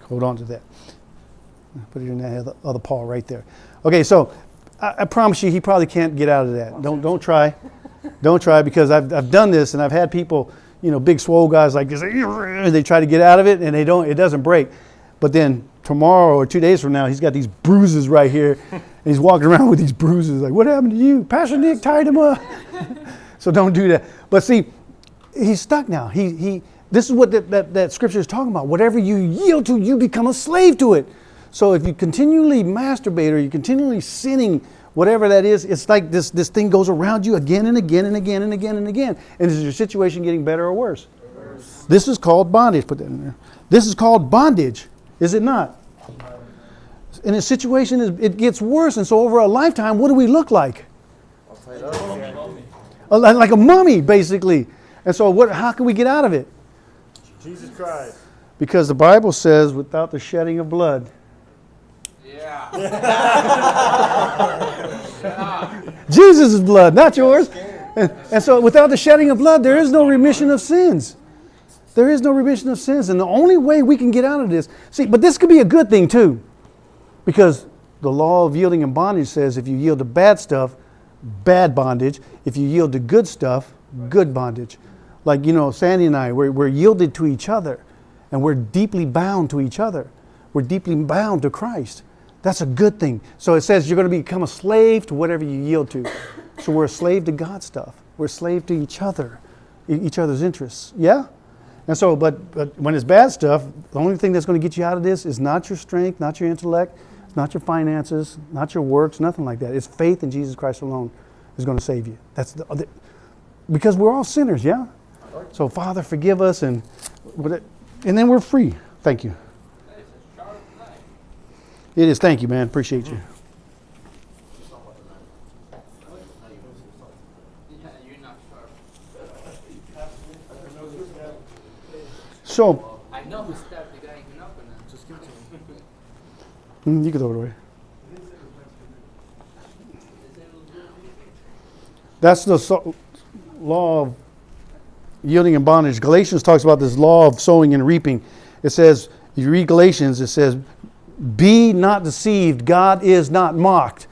Hold on to that. Put it in that other paw right there. Okay, so I promise you he probably can't get out of that. Don't try. Don't try, because I've done this and I've had people, big swole guys like this, they try to get out of it and it doesn't break. But then tomorrow or 2 days from now, he's got these bruises right here and he's walking around with these bruises like, what happened to you? Pastor Nick tied him up. So don't do that. But see, he's stuck now. This is what that scripture is talking about. Whatever you yield to, you become a slave to it. So if you continually masturbate or you continually sinning, whatever that is, it's like this thing goes around you again and again and again and again and again. And is your situation getting better or worse? Worse. This is called bondage. Put that in there. This is called bondage, is it not? And the situation it gets worse. And so over a lifetime, what do we look like? Like a mummy, basically. And so how can we get out of it? Jesus Christ. Because the Bible says, without the shedding of blood. Jesus' blood, not yours. And so without the shedding of blood, there is no remission of sins. There is no remission of sins. And the only way we can get out of this, but this could be a good thing too. Because the law of yielding and bondage says if you yield to bad stuff, bad bondage. If you yield to good stuff, good bondage. Like, Sandy and I, we're yielded to each other. And we're deeply bound to each other. We're deeply bound to Christ. That's a good thing. So it says you're going to become a slave to whatever you yield to. So we're a slave to God's stuff. We're a slave to each other, each other's interests. Yeah? And so, but when it's bad stuff, the only thing that's going to get you out of this is not your strength, not your intellect, not your finances, not your works, nothing like that. It's faith in Jesus Christ alone is going to save you. Because we're all sinners, yeah? So Father, forgive us, and then we're free. Thank you. It is. Thank you, man. Appreciate you. So, I know who stabbed the guy in Canopana. Just give it to you can throw it away. That's the law of yielding and bondage. Galatians talks about this law of sowing and reaping. It says, you read Galatians, it says, be not deceived, God is not mocked.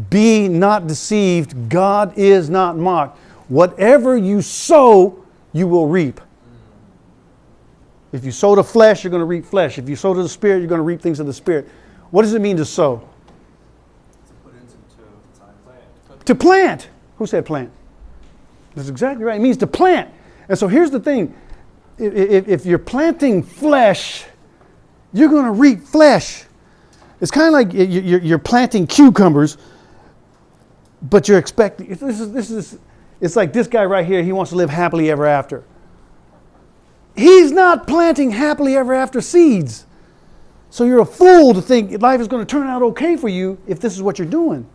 Be not deceived, God is not mocked. Whatever you sow, you will reap. If you sow to flesh, you're going to reap flesh. If you sow to the Spirit, you're going to reap things of the Spirit. What does it mean to sow? To put into time. To plant. Who said plant? That's exactly right. It means to plant. And so here's the thing. If you're planting flesh, you're going to reap flesh. It's kind of like you're planting cucumbers, but you're expecting. This is It's like this guy right here, he wants to live happily ever after. He's not planting happily ever after seeds. So you're a fool to think life is going to turn out okay for you if this is what you're doing.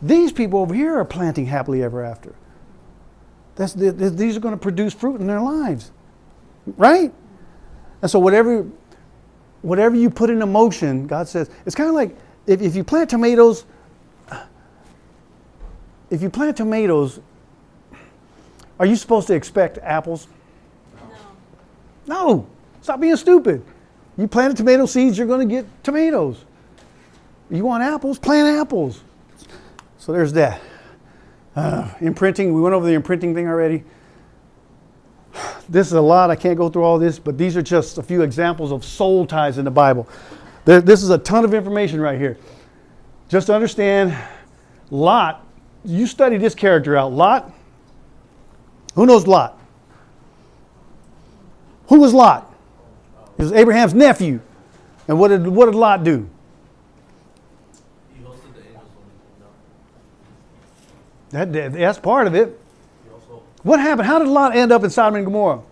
These people over here are planting happily ever after. These are going to produce fruit in their lives. Right? And so whatever you put into motion, God says, it's kind of like if you plant tomatoes, are you supposed to expect apples? No. Stop being stupid. You planted tomato seeds, you're going to get tomatoes. You want apples? Plant apples. So there's that. Imprinting, we went over the imprinting thing already. This is a lot. I can't go through all this, but these are just a few examples of soul ties in the Bible. This is a ton of information right here. Just to understand, Lot, you study this character out. Lot, who knows Lot? Who was Lot? He was Abraham's nephew. And what did Lot do? He hosted the angels when he came down. That's part of it. He also What happened? How did Lot end up in Sodom and Gomorrah?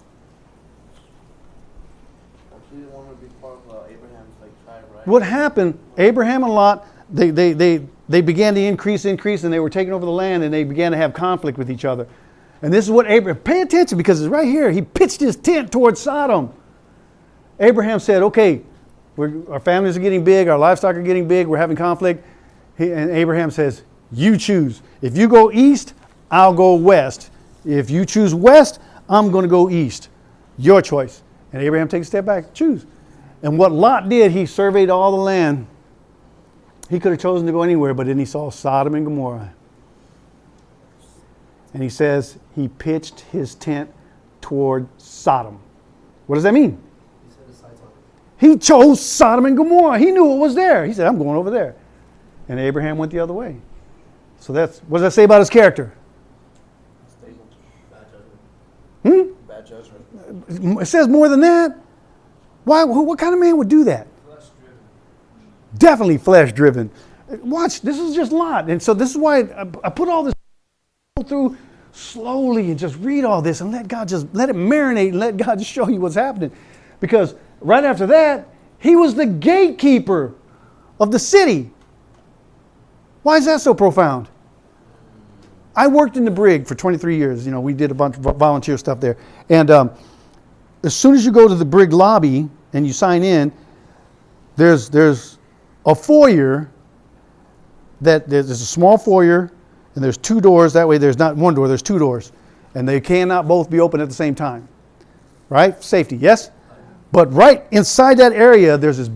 He didn't want to be part of Abraham's tribe, right? What happened? Abraham and Lot, they began to increase, and they were taking over the land, and they began to have conflict with each other. And this is what Abraham, pay attention because it's right here. He pitched his tent towards Sodom. Abraham said, okay, our families are getting big, our livestock are getting big, we're having conflict. And Abraham says, you choose. If you go east, I'll go west. If you choose west, I'm going to go east. Your choice. And Abraham takes a step back, choose. And what Lot did, he surveyed all the land. He could have chosen to go anywhere, but then he saw Sodom and Gomorrah. And he says he pitched his tent toward Sodom. What does that mean? He chose Sodom and Gomorrah. He knew it was there. He said, I'm going over there. And Abraham went the other way. So what does that say about his character? bad judgment. Bad judgment. It says more than that. Why? What kind of man would do that? Flesh-driven. Definitely flesh-driven. Watch, this is just Lot. And so this is why I put all this through slowly and just read all this and let it marinate and let God just show you what's happening. Because right after that, he was the gatekeeper of the city. Why is that so profound? I worked in the brig for 23 years. We did a bunch of volunteer stuff there. And as soon as you go to the brig lobby and you sign in, there's a foyer there's a small foyer and there's two doors. That way there's not one door, there's two doors. And they cannot both be open at the same time. Right? Safety, yes? But right inside that area, there's this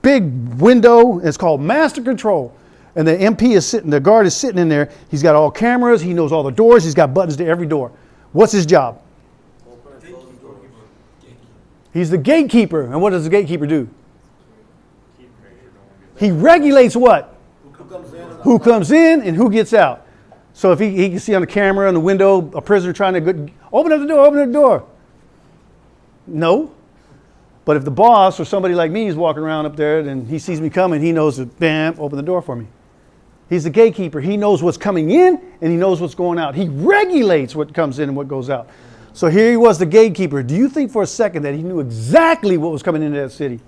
big window. It's called master control. And the the guard is sitting in there. He's got all cameras. He knows all the doors. He's got buttons to every door. What's his job? He's the gatekeeper. And what does the gatekeeper do? He regulates what? Who comes in and who gets out. So if he can see on the camera on the window a prisoner trying to open up the door. No. But if the boss or somebody like me is walking around up there and he sees me coming, he knows to bam, open the door for me. He's the gatekeeper. He knows what's coming in and he knows what's going out. He regulates what comes in and what goes out. So here he was, the gatekeeper. Do you think for a second that he knew exactly what was coming into that city?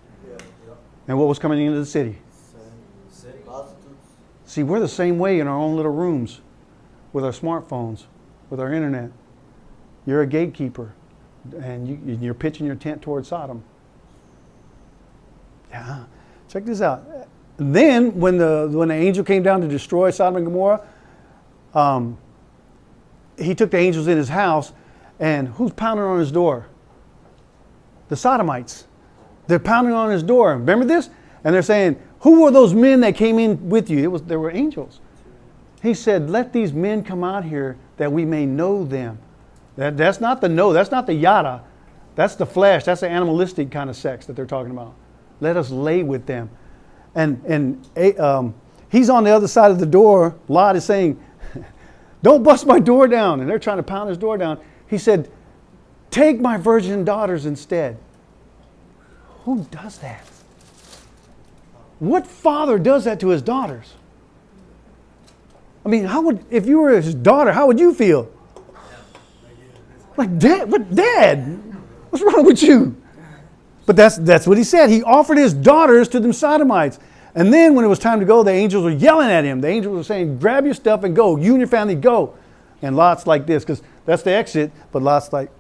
And what was coming into the city? See, we're the same way in our own little rooms with our smartphones, with our internet. You're a gatekeeper and you're pitching your tent towards Sodom. Yeah, check this out. Then when the angel came down to destroy Sodom and Gomorrah, he took the angels in his house, and who's pounding on his door? The Sodomites. They're pounding on his door. Remember this? And they're saying, who were those men that came in with you? There were angels. He said, let these men come out here that we may know them. That's not the know. That's not the yada. That's the flesh. That's the animalistic kind of sex that they're talking about. Let us lay with them. And he's on the other side of the door. Lot is saying, don't bust my door down. And they're trying to pound his door down. He said, take my virgin daughters instead. Who does that? What father does that to his daughters? I mean, if you were his daughter, how would you feel? Like, Dad, what, Dad? What's wrong with you? But that's what he said. He offered his daughters to them sodomites. And then when it was time to go, the angels were yelling at him. The angels were saying, grab your stuff and go. You and your family go. And Lot's like this, because that's the exit. But Lot's like,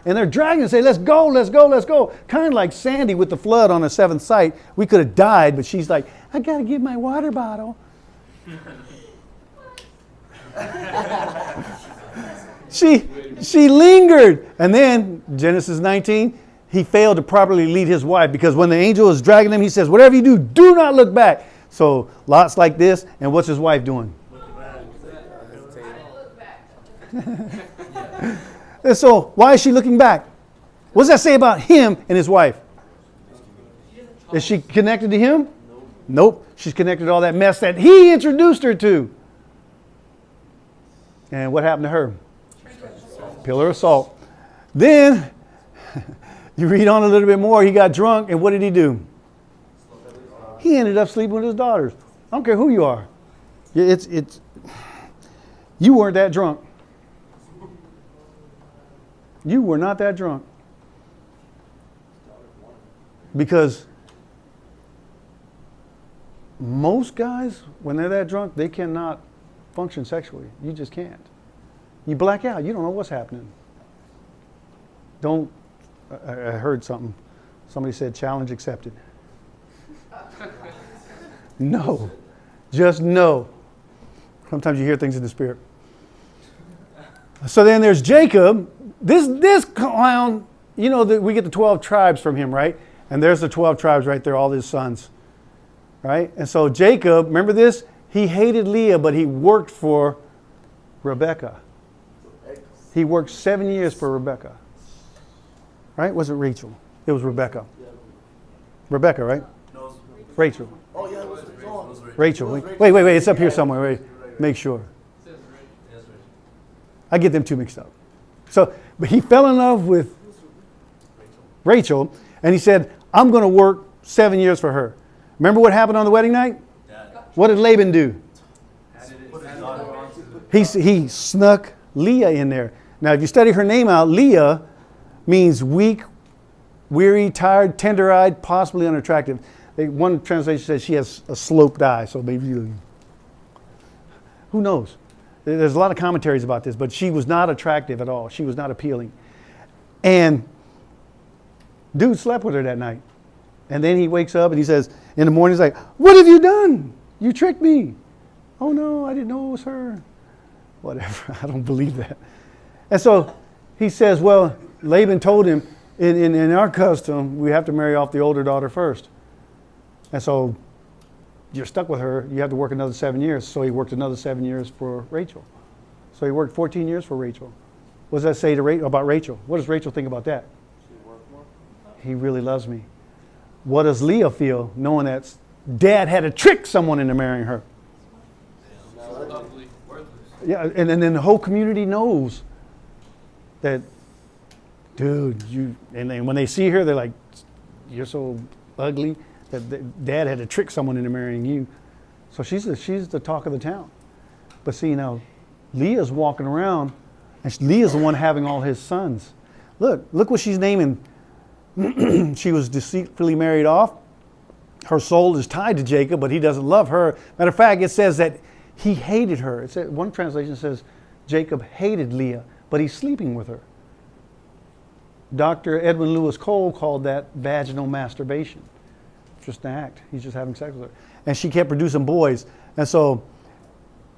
and they're dragging and say, let's go, let's go, let's go. Kind of like Sandy with the flood on the seventh site. We could have died, but she's like, I got to get my water bottle. She lingered. And then, Genesis 19, he failed to properly lead his wife, because when the angel is dragging him, he says, whatever you do not look back. So Lot's like this, and what's his wife doing? And so why is she looking back? What does that say about him and his wife? Is she connected to him? Nope. She's connected to all that mess that he introduced her to. And what happened to her? Pillar of salt. Then you read on a little bit more. He got drunk, and what did he do? He ended up sleeping with his daughters. I don't care who you are. You weren't that drunk. You were not that drunk. Because most guys, when they're that drunk, they cannot function sexually. You just can't. You black out. You don't know what's happening. I heard something. Somebody said, challenge accepted. No. Just no. Sometimes you hear things in the spirit. So then there's Jacob. This clown, you know that we get the 12 tribes from him, right? And there's the 12 tribes right there, all his sons. Right? And so Jacob, remember this? He hated Leah, but he worked for Rebekah. He worked 7 years for Rebekah. Right? Was it Rachel? It was Rebekah. Rebekah, right? No, Rachel. Oh, yeah, it was Rachel. Wait. It's up here somewhere. Wait. Make sure. I get them two mixed up. So, but he fell in love with Rachel, and he said, I'm going to work 7 years for her. Remember what happened on the wedding night? What did Laban do? He snuck Leah in there. Now, if you study her name out, Leah means weak, weary, tired, tender-eyed, possibly unattractive. One translation says she has a sloped eye, so maybe who knows? There's a lot of commentaries about this, but she was not attractive at all. She was not appealing. And dude slept with her that night. And then he wakes up and he says, in the morning, he's like, what have you done? You tricked me. Oh no, I didn't know it was her. Whatever, I don't believe that. And so he says, well, Laban told him, in our custom, we have to marry off the older daughter first. And so you're stuck with her, you have to work another 7 years. So he worked another 7 years for Rachel. So he worked 14 years for Rachel. What does that say about Rachel? What does Rachel think about that? He really loves me. What does Leah feel knowing that Dad had to trick someone into marrying her? Ugly, worthless. Yeah, and then the whole community knows that, dude, and then when they see her, they're like, you're so ugly that Dad had to trick someone into marrying you. So she's the talk of the town. But see, now, Leah's walking around, and Leah's the one having all his sons. Look what she's naming. She was deceitfully married off. Her soul is tied to Jacob, but he doesn't love her. Matter of fact, it says that he hated her. One translation says Jacob hated Leah, but he's sleeping with her. Dr. Edwin Lewis Cole called that vaginal masturbation. Just an act. He's just having sex with her. And she kept producing boys. And so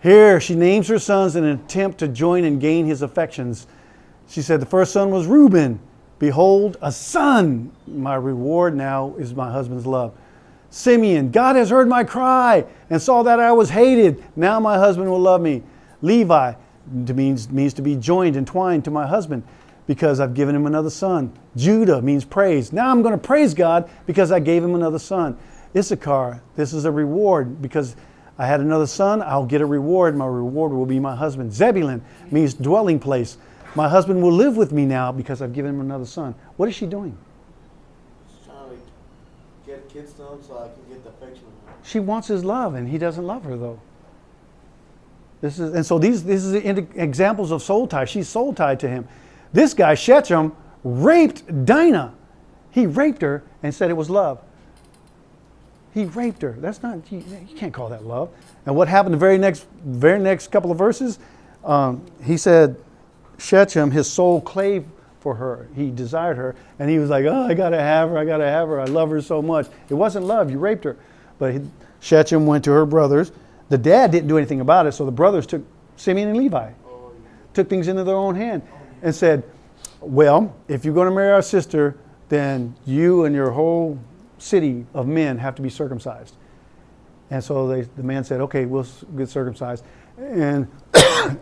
here she names her sons in an attempt to join and gain his affections. She said the first son was Reuben. Behold, a son. My reward now is my husband's love. Simeon, God has heard my cry and saw that I was hated. Now my husband will love me. Levi means to be joined, entwined to my husband because I've given him another son. Judah means praise. Now I'm going to praise God because I gave him another son. Issachar, this is a reward because I had another son. I'll get a reward. My reward will be my husband. Zebulun means dwelling place. My husband will live with me now because I've given him another son. What is she doing? She's trying to get kids to him so I can get the affection of him. She wants his love, and he doesn't love her, though. And so these are examples of soul ties. She's soul tied to him. This guy, Shechem, raped Dinah. He raped her and said it was love. He raped her. That's not, you can't call that love. And what happened the very next couple of verses? He said, Shechem, his soul clave for her. He desired her. And he was like, oh, I got to have her. I love her so much. It wasn't love. You raped her. But Shechem went to her brothers. The dad didn't do anything about it. So the brothers took Simeon and Levi, took things into their own hand and said, well, if you're going to marry our sister, then you and your whole city of men have to be circumcised. And so the man said, okay, we'll get circumcised. And I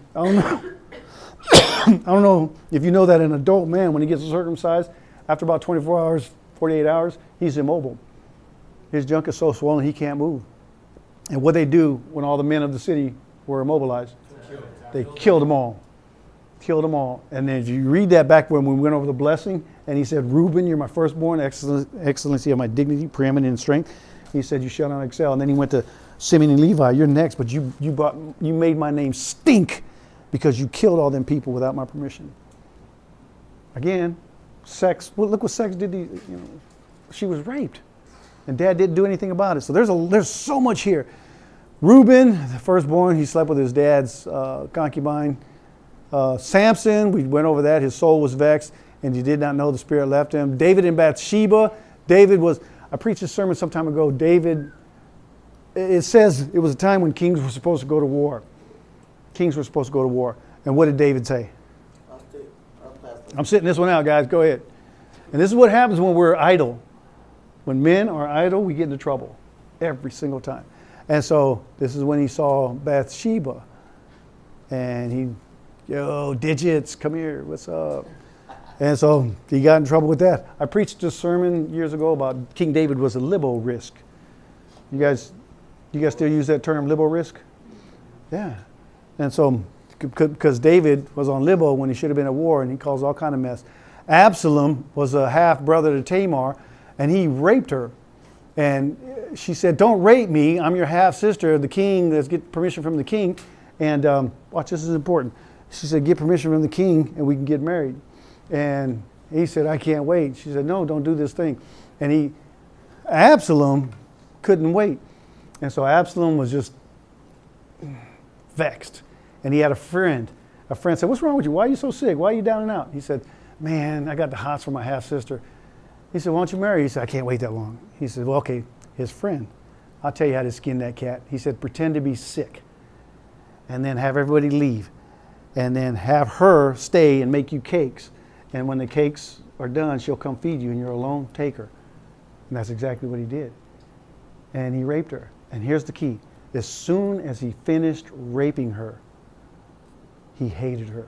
don't know if you know that an adult man, when he gets circumcised, after about 24 hours, 48 hours, he's immobile. His junk is so swollen he can't move. And what they do when all the men of the city were immobilized, they killed them all. Killed them all. And then if you read that back when we went over the blessing, and he said, Reuben, you're my firstborn, excellency of my dignity, preeminent in strength. He said, you shall not excel. And then he went to Simeon and Levi, you're next, but you made my name stink because you killed all them people without my permission. Again, sex. Well, look what sex did. She was raped, and Dad didn't do anything about it. So there's so much here. Reuben, the firstborn, he slept with his dad's concubine. Samson, we went over that. His soul was vexed, and he did not know the Spirit left him. David and Bathsheba. I preached a sermon some time ago. David, it says it was a time when kings were supposed to go to war. Kings were supposed to go to war. And what did David say? I'm sitting this one out, guys. Go ahead. And this is what happens when we're idle. When men are idle, we get into trouble every single time. And so this is when he saw Bathsheba. And he, yo, digits, come here, what's up? And so he got in trouble with that. I preached a sermon years ago about King David was a libo risk. You guys still use that term, libo risk? Yeah. And so, because David was on libo when he should have been at war, and he caused all kind of mess. Absalom was a half brother to Tamar, and he raped her. And she said, don't rape me. I'm your half sister. The king, let's get permission from the king. And watch, this is important. She said, get permission from the king and we can get married. And he said, I can't wait. She said, no, don't do this thing. And Absalom couldn't wait. And so Absalom was just vexed. And he had a friend. A friend said, what's wrong with you? Why are you so sick? Why are you down and out? He said, man, I got the hots for my half sister. He said, why don't you marry? He said, I can't wait that long. He said, well, okay, his friend. I'll tell you how to skin that cat. He said, pretend to be sick. And then have everybody leave. And then have her stay and make you cakes. And when the cakes are done, she'll come feed you and you're alone, take her. And that's exactly what he did. And he raped her. And here's the key. As soon as he finished raping her, he hated her.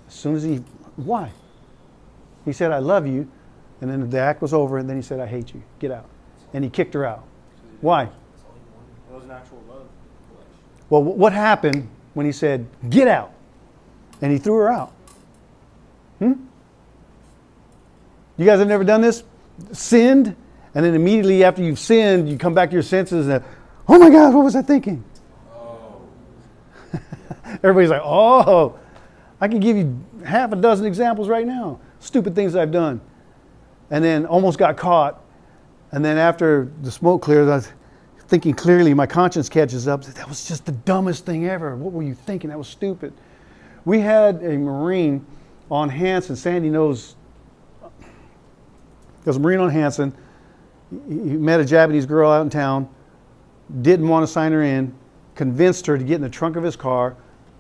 As soon as why? He said, I love you. And then the act was over, and then he said, I hate you. Get out. And he kicked her out. Why? It was an actual love. Well, what happened when he said, get out? And he threw her out. You guys have never done this? Sinned, and then immediately after you've sinned, you come back to your senses and, oh my God, what was I thinking? Oh. Everybody's like, oh, I can give you half a dozen examples right now. Stupid things I've done. And then almost got caught. And then after the smoke clears, I was thinking clearly, my conscience catches up. That was just the dumbest thing ever. What were you thinking? That was stupid. We had a Marine on Hanson. Sandy knows. There was a Marine on Hanson. He met a Japanese girl out in town. Didn't want to sign her in. Convinced her to get in the trunk of his car.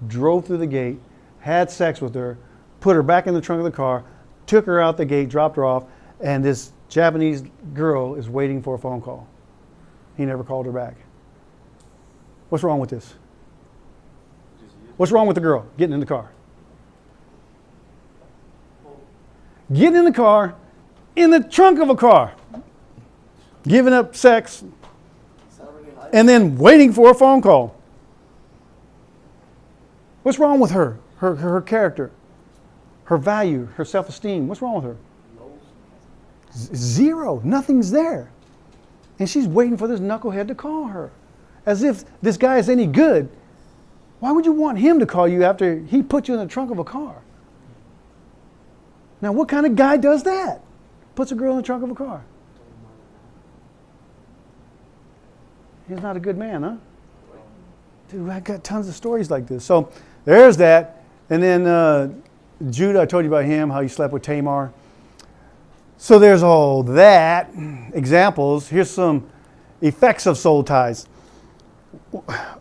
Drove through the gate. Had sex with her. Put her back in the trunk of the car. Took her out the gate. Dropped her off. And this Japanese girl is waiting for a phone call. He never called her back. What's wrong with this? What's wrong with the girl getting in the car? Getting in the car, in the trunk of a car, giving up sex, and then waiting for a phone call. What's wrong with her? Her character, her value, her self-esteem. What's wrong with her? Zero. Nothing's there. And she's waiting for this knucklehead to call her. As if this guy is any good. Why would you want him to call you after he put you in the trunk of a car? Now, what kind of guy does that? Puts a girl in the trunk of a car. He's not a good man, huh? Dude, I got tons of stories like this. So there's that. And then Judah, I told you about him, how he slept with Tamar. So there's all that. Examples. Here's some effects of soul ties.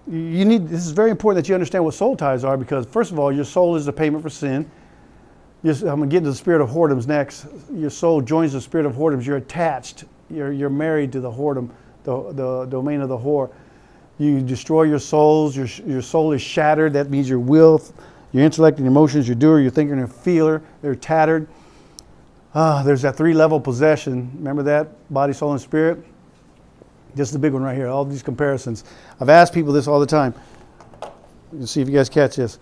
This is very important that you understand what soul ties are, because first of all, your soul is the payment for sin. I'm going to get into the spirit of whoredoms next. Your soul joins the spirit of whoredoms. You're attached. You're married to the whoredom, the domain of the whore. You destroy your souls. Your soul is shattered. That means your will, your intellect and emotions, your doer, your thinker and your feeler, they're tattered. There's that 3-level possession. Remember that? Body, soul, and spirit. This is the big one right here. All these comparisons. I've asked people this all the time. Let's see if you guys catch this.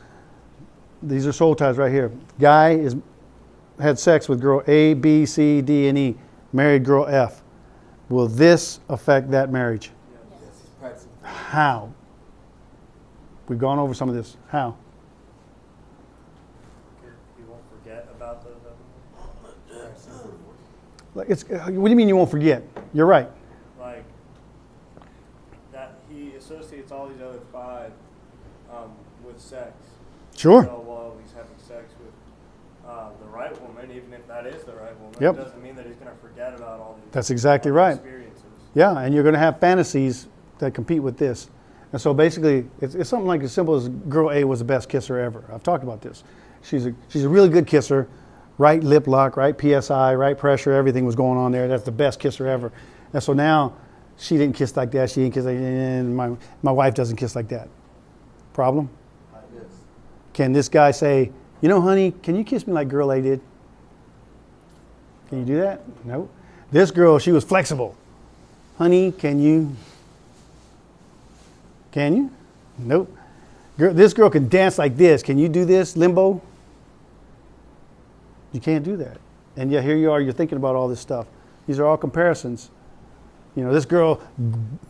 These are soul ties right here. Guy had sex with girl A, B, C, D, and E. Married girl F. Will this affect that marriage? Yes. How? We've gone over some of this. How? You won't forget about those other ones. What do you mean you won't forget? You're right. Like, that he associates all these other 5 with sex. Sure. So while he's having sex with the right woman, even if that is the right woman, Yep. it doesn't mean that he's going to forget about all these That's exactly other right. experiences. Yeah, and you're going to have fantasies that compete with this. And so basically, it's something like as simple as girl A was the best kisser ever. I've talked about this. She's a really good kisser. Right lip lock, right PSI, right pressure, everything was going on there. That's the best kisser ever. And so now she didn't kiss like that. She didn't kiss like that. And my wife doesn't kiss like that. Problem? Yes. Can this guy say, you know, honey, can you kiss me like girl A did? Can you do that? No. This girl, she was flexible. Honey, can you? Can you? Nope. This girl can dance like this. Can you do this, limbo? You can't do that. And yet here you are, you're thinking about all this stuff. These are all comparisons. You know, this girl,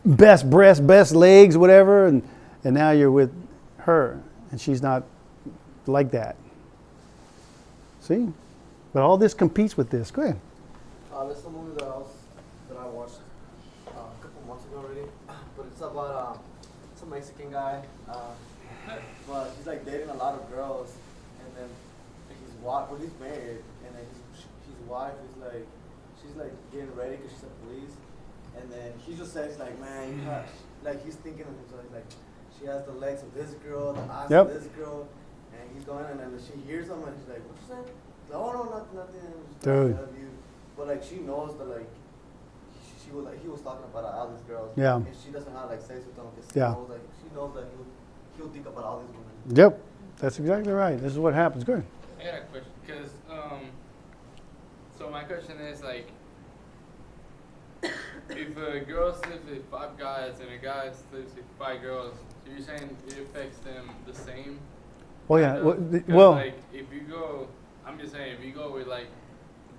best breasts, best legs, whatever, and now you're with her, and she's not like that. See? But all this competes with this. Go ahead. There's a movie that I watched a couple months ago already, but it's about it's a Mexican guy, but he's like dating a lot of girls, and then his wife, well, he's married, and then his wife is like, she's like getting ready because she's a police, and then he just says like, man, you have, like he's thinking of himself, he's like, she has the legs of this girl, the eyes Yep. of this girl, and he's going, and then she hears him, and she's like, what you said? No, nothing. Dude. I love you. But like she knows that like he was talking about all these girls. Yeah. And she doesn't have like sex with them because Yeah. she knows that he'll think about all these women. Yep. That's exactly right. This is what happens. Good. I got a question, because so my question is like, if a girl sleeps with 5 guys and a guy sleeps with 5 girls, so you're saying it affects them the same? Well, yeah. Because, Well, like, if you go, I'm just saying, if you go with like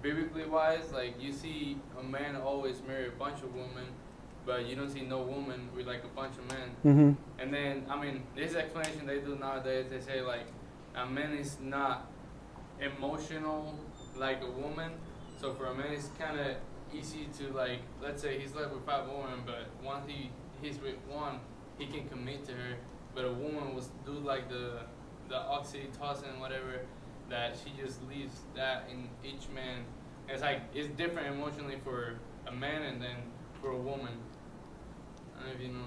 biblically wise, like you see a man always marry a bunch of women, but you don't see no woman with like a bunch of men. mm-hmm. And then, I mean, this explanation they do nowadays, they say like a man is not emotional like a woman. So for a man, it's kind of easy to like, let's say he slept with 5 women, but once he's with one, he can commit to her. But a woman will do like the oxytocin, whatever, that she just leaves that in each man. And it's like, it's different emotionally for a man and then for a woman. I don't know if you know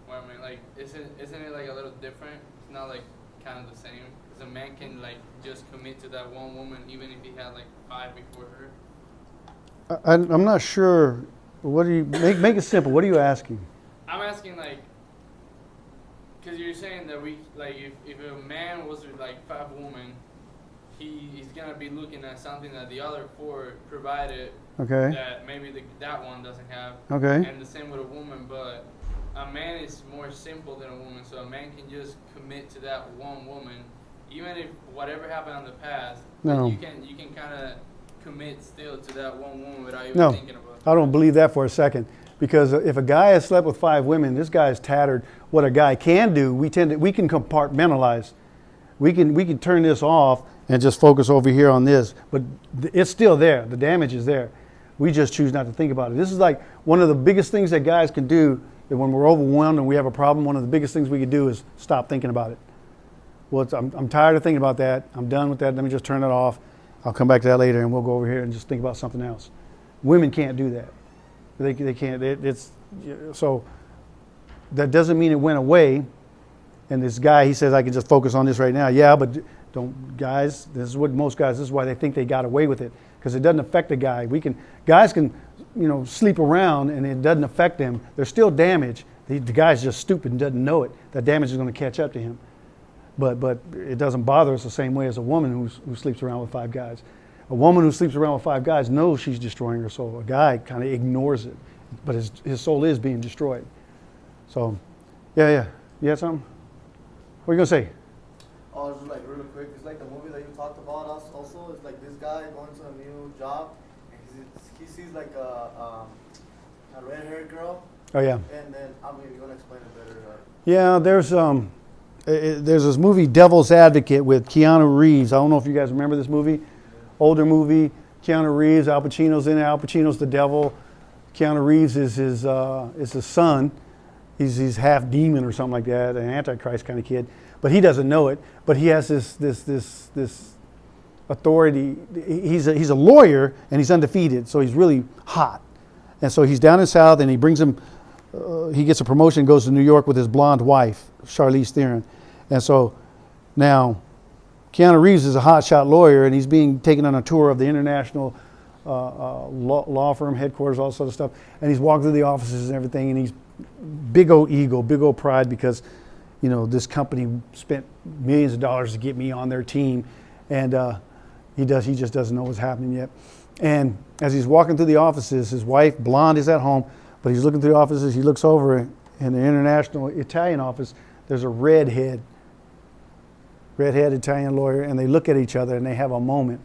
what I mean. Like, isn't it like a little different? It's not like kind of the same. Because a man can like just commit to that one woman even if he had like 5 before her. I'm not sure. What do you make it simple? What are you asking? I'm asking like, because you're saying that we like if a man was with like 5 women, he's gonna be looking at something that the other 4 provided Okay. that maybe that one doesn't have. Okay. And the same with a woman, but a man is more simple than a woman, so a man can just commit to that one woman, even if whatever happened in the past. No. You can kind of commit still to that one woman without even No. thinking about it. I don't believe that for a second. Because if a guy has slept with 5 women, this guy is tattered. What a guy can do, we can compartmentalize. We can turn this off and just focus over here on this, but it's still there. The damage is there. We just choose not to think about it. This is like one of the biggest things that guys can do. That when we're overwhelmed and we have a problem, one of the biggest things we can do is stop thinking about it. Well, I'm tired of thinking about that. I'm done with that. Let me just turn it off. I'll come back to that later, and we'll go over here and just think about something else. Women can't do that. They can't. So that doesn't mean it went away. And this guy, he says, I can just focus on this right now. Yeah, but don't, guys. This is what most guys. This is why they think they got away with it, because it doesn't affect the guy. Guys can, sleep around and it doesn't affect them. There's still damage. The guy's just stupid and doesn't know it. That damage is going to catch up to him. But it doesn't bother us the same way as a woman who sleeps around with 5 guys. A woman who sleeps around with 5 guys knows she's destroying her soul. A guy kind of ignores it, but his soul is being destroyed. So, yeah. You had something? What are you going to say? Oh, just like really quick. It's like the movie that you talked about us also. It's like this guy going to a new job, and he sees like a red-haired girl. Oh, yeah. And then, you want to explain it better. Yeah, there's this movie, Devil's Advocate, with Keanu Reeves. I don't know if you guys remember this movie. Older movie. Keanu Reeves, Al Pacino's in it. Al Pacino's the devil. Keanu Reeves is his son. He's half demon or something like that, an Antichrist kind of kid. But he doesn't know it. But he has this authority. He's a lawyer and he's undefeated, so he's really hot. And so he's down in South, and he brings him. He gets a promotion, goes to New York with his blonde wife, Charlize Theron. And so now Keanu Reeves is a hotshot lawyer, and he's being taken on a tour of the international law firm headquarters, all sort of stuff. And he's walking through the offices and everything, and he's big old ego, big old pride, because this company spent millions of dollars to get me on their team, and he just doesn't know what's happening yet. And as he's walking through the offices, his wife, blonde, is at home, but he's looking through the offices. He looks over in the international Italian office. There's a redhead Italian lawyer, and they look at each other and they have a moment,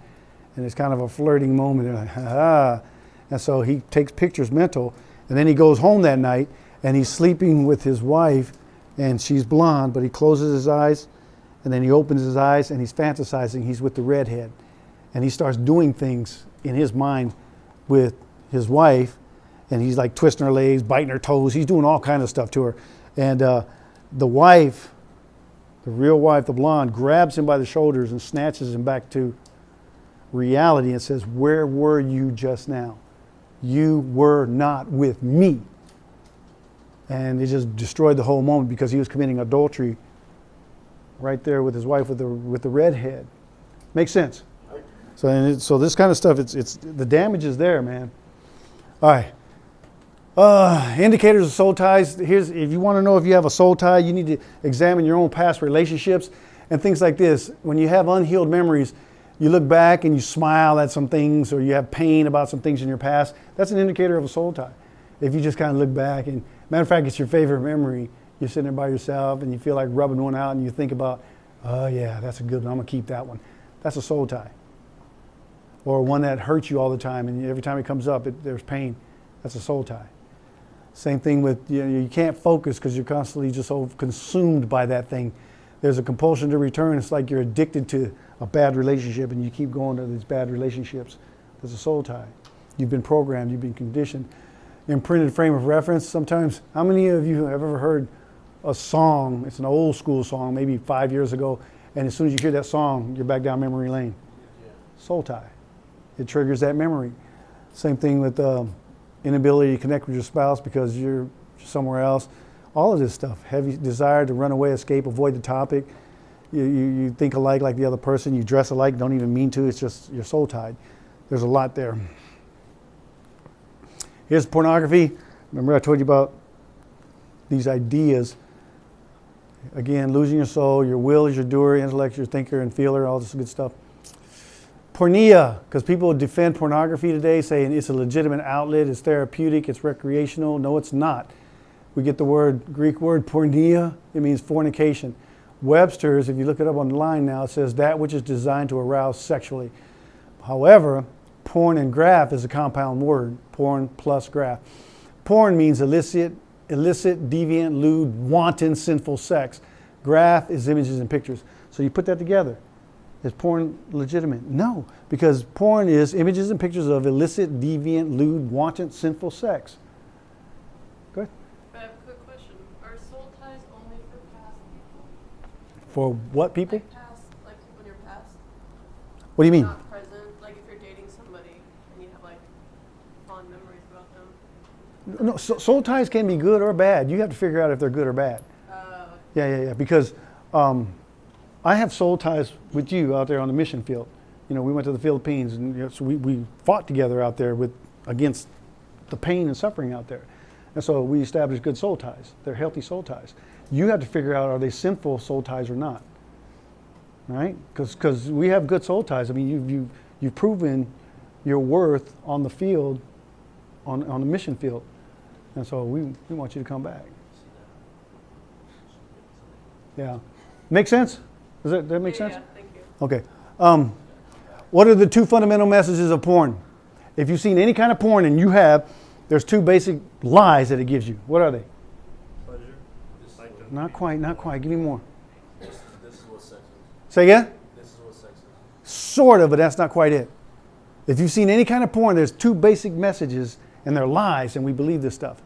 and it's kind of a flirting moment. They're like, ha. And so he takes pictures mental, and then he goes home that night, and he's sleeping with his wife, and she's blonde, but he closes his eyes, and then he opens his eyes, and he's fantasizing he's with the redhead, and he starts doing things in his mind with his wife, and he's like twisting her legs, biting her toes. He's doing all kinds of stuff to her, and the wife, the real wife, the blonde, grabs him by the shoulders and snatches him back to reality and says, "Where were you just now? You were not with me." And it just destroyed the whole moment, because he was committing adultery right there with his wife with the redhead. Makes sense? So this kind of stuff, it's the damage is there, man. All right. Indicators of soul ties. If you want to know if you have a soul tie, you need to examine your own past relationships and things like this. When you have unhealed memories, you look back and you smile at some things, or you have pain about some things in your past. That's an indicator of a soul tie. If you just kind of look back, and matter of fact, it's your favorite memory. You're sitting there by yourself and you feel like rubbing one out, and you think about, oh yeah, that's a good one. I'm gonna keep that one. That's a soul tie. Or one that hurts you all the time, and every time it comes up, there's pain. That's a soul tie. Same thing with, you can't focus because you're constantly just so consumed by that thing. There's a compulsion to return. It's like you're addicted to a bad relationship, and you keep going to these bad relationships. There's a soul tie. You've been programmed, you've been conditioned. Imprinted frame of reference. Sometimes, how many of you have ever heard a song? It's an old school song, maybe 5 years ago, and as soon as you hear that song, you're back down memory lane. Soul tie. It triggers that memory. Same thing with inability to connect with your spouse because you're somewhere else. All of this stuff. Heavy desire to run away, escape, avoid the topic. You think alike like the other person. You dress alike, don't even mean to. It's just you're soul tied. There's a lot there. Here's pornography. Remember I told you about these ideas. Again, losing your soul. Your will is your doer, intellect, your thinker and feeler, all this good stuff. Pornea, because people defend pornography today, saying it's a legitimate outlet, it's therapeutic, it's recreational. No, it's not. We get the Greek word pornea. It means fornication. Webster's, if you look it up online now, it says that which is designed to arouse sexually. However, porn and graph is a compound word. Porn plus graph. porn means illicit, deviant, lewd, wanton, sinful sex. Graph is images and pictures. So you put that together. Is porn legitimate? No, because porn is images and pictures of illicit, deviant, lewd, wanton, sinful sex. Go ahead. I have a quick question. Are soul ties only for past people? For what people? Like past, like people in your past? What do you mean? Not present. Like if you're dating somebody and you have like fond memories about them. No, soul ties can be good or bad. You have to figure out if they're good or bad. Yeah. Because I have soul ties with you out there on the mission field. You know, we went to the Philippines, and so we fought together out there against the pain and suffering out there. And so we established good soul ties. They're healthy soul ties. You have to figure out, are they sinful soul ties or not? Right? Because we have good soul ties. I mean, you've proven your worth on the field, on the mission field. And so we want you to come back. Yeah. Make sense? Does that make sense? Yeah, thank you. Okay. What are the two fundamental messages of porn? If you've seen any kind of porn, and you have, there's two basic lies that it gives you. What are they? Pleasure. Not quite. Give me more. This is what sex is. Say again? This is what sex is. Sort of, but that's not quite it. If you've seen any kind of porn, there's two basic messages, and they're lies, and we believe this stuff.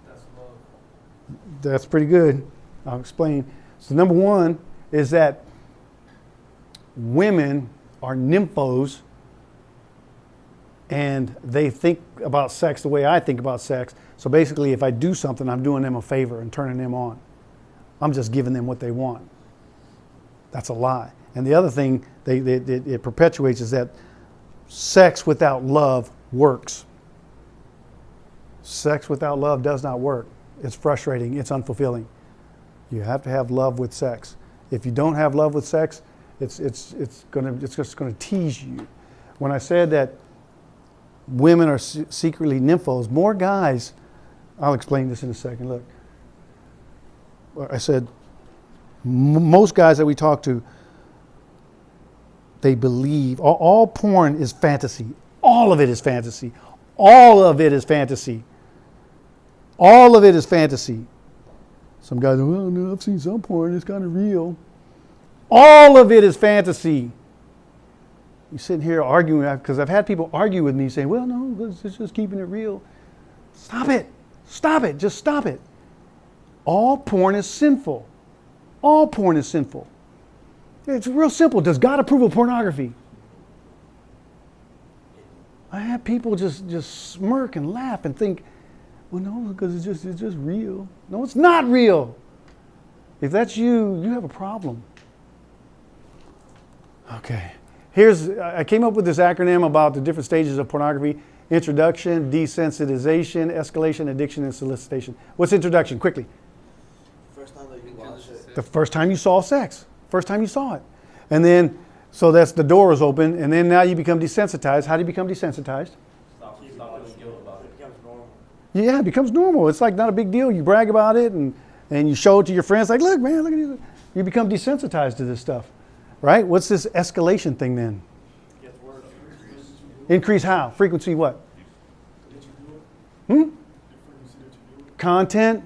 That's love. That's pretty good. I'll explain. So number one is that women are nymphos, and they think about sex the way I think about sex. So basically, if I do something, I'm doing them a favor and turning them on. I'm just giving them what they want. That's a lie. And the other thing it perpetuates is that sex without love works. Sex without love does not work. It's frustrating. It's unfulfilling. You have to have love with sex. If you don't have love with sex, it's just going to tease you. When I said that women are secretly nymphos, more guys, I'll explain this in a second. Look, I said most guys that we talk to, they believe all porn is fantasy. All of it is fantasy. All of it is fantasy. All of it is fantasy. Some guys go, well, no, I've seen some porn, it's kind of real. All of it is fantasy. You're sitting here arguing, because I've had people argue with me saying, well, no, it's just keeping it real. Stop it. Stop it. Just stop it. All porn is sinful. All porn is sinful. It's real simple. Does God approve of pornography? I have people just smirk and laugh and think, well, no, because it's just real. No, it's not real. If that's you, you have a problem. Okay. I came up with this acronym about the different stages of pornography: introduction, desensitization, escalation, addiction, and solicitation. What's introduction? Quickly. First time that you watch it. The first time you saw sex. First time you saw it. And then, so that's the door is open, and then now you become desensitized. How do you become desensitized? Stop feeling guilt about it. It becomes normal. Yeah, it becomes normal. It's like not a big deal. You brag about it and you show it to your friends like, look, man, look at you. You become desensitized to this stuff. Right? What's this escalation thing then? It gets worse. Increase how? Frequency what? Content,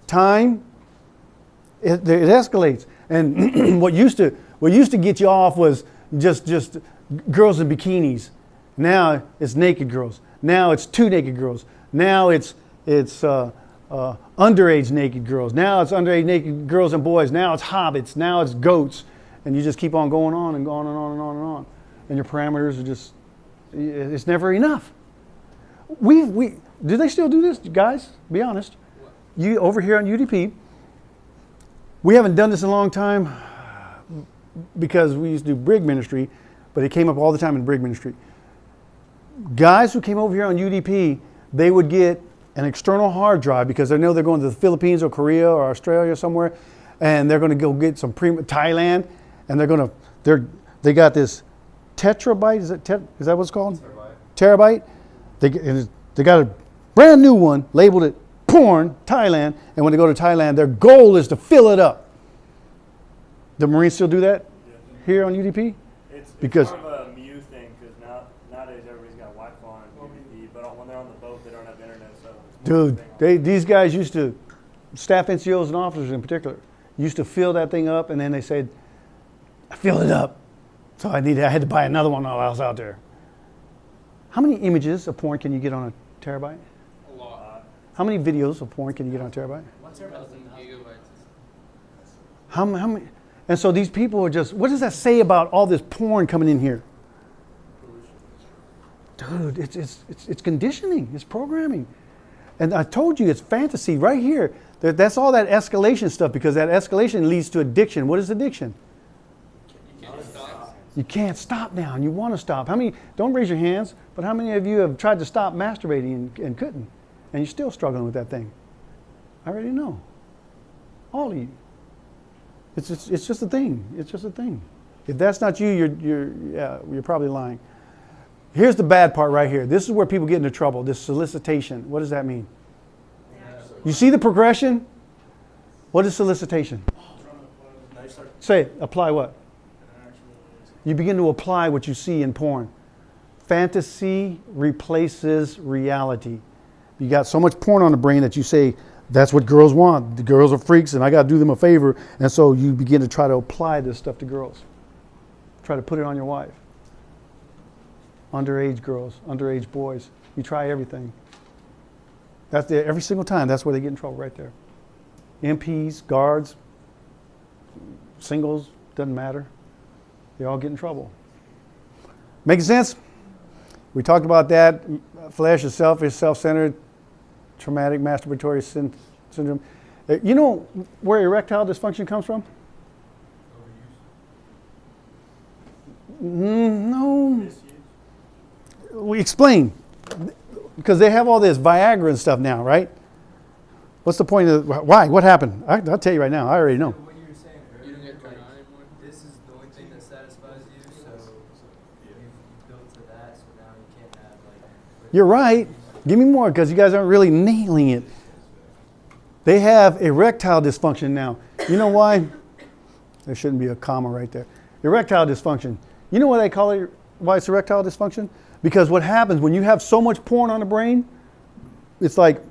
time. It escalates. And what used to get you off was just girls in bikinis. Now it's naked girls. Now it's two naked girls. Now it's underage naked girls. Now it's underage naked girls and boys. Now it's hobbits. Now it's goats. And you just keep on going on and going on and on and on. And your parameters are just, it's never enough. Do they still do this, guys? Be honest. You over here on UDP, we haven't done this in a long time because we used to do brig ministry, but it came up all the time in brig ministry. Guys who came over here on UDP, they would get an external hard drive because they know they're going to the Philippines or Korea or Australia somewhere, and they're going to go get some Thailand. And they got this tetrabyte, is that what it's called? Terabyte. They got a brand new one, labeled it porn, Thailand, and when they go to Thailand, their goal is to fill it up. The Marines still do that here on UDP? It's Because more of a Mew thing, because now nowadays everybody's got Wi-Fi and DVD, but when they're on the boat, they don't have internet. So Dude, these guys used to, staff NCOs and officers in particular, used to fill that thing up, and then they said, I filled it up, so I had to buy another one while I was out there. How many images of porn can you get on a terabyte? A lot. How many videos of porn can you get on a terabyte? 1,000 gigabytes. How many? And so these people are just, what does that say about all this porn coming in here? Dude, it's conditioning, it's programming. And I told you, it's fantasy right here. That's all that escalation stuff, because that escalation leads to addiction. What is addiction? You can't stop. You can't stop now, and you want to stop. How many, don't raise your hands, but how many of you have tried to stop masturbating and couldn't? And you're still struggling with that thing? I already know. All of you. It's just a thing. It's just a thing. If that's not you, you're probably lying. Here's the bad part right here. This is where people get into trouble, this solicitation. What does that mean? You see the progression? What is solicitation? Say it. Apply what? You begin to apply what you see in porn. Fantasy replaces reality. You got so much porn on the brain that you say, that's what girls want. The girls are freaks and I got to do them a favor. And so you begin to try to apply this stuff to girls. Try to put it on your wife. Underage girls, underage boys. You try everything. That's every single time. That's where they get in trouble right there. MPs, guards, singles, doesn't matter. They all get in trouble. Make sense? We talked about that. Flesh is selfish, self-centered, traumatic masturbatory syndrome. You know where erectile dysfunction comes from? No. We explain. Because they have all this Viagra and stuff now, right? What's the point of why? What happened? I'll tell you right now. I already know. What you were saying You earlier, don't get turned on anymore? this is the only thing that satisfies you, so you've built to that, so now you can't have like... You're right. Give me more, because you guys aren't really nailing it. They have erectile dysfunction now. You know why? There shouldn't be a comma right there. Erectile dysfunction. You know why they call it, why it's erectile dysfunction? Because what happens when you have so much porn on the brain, it's like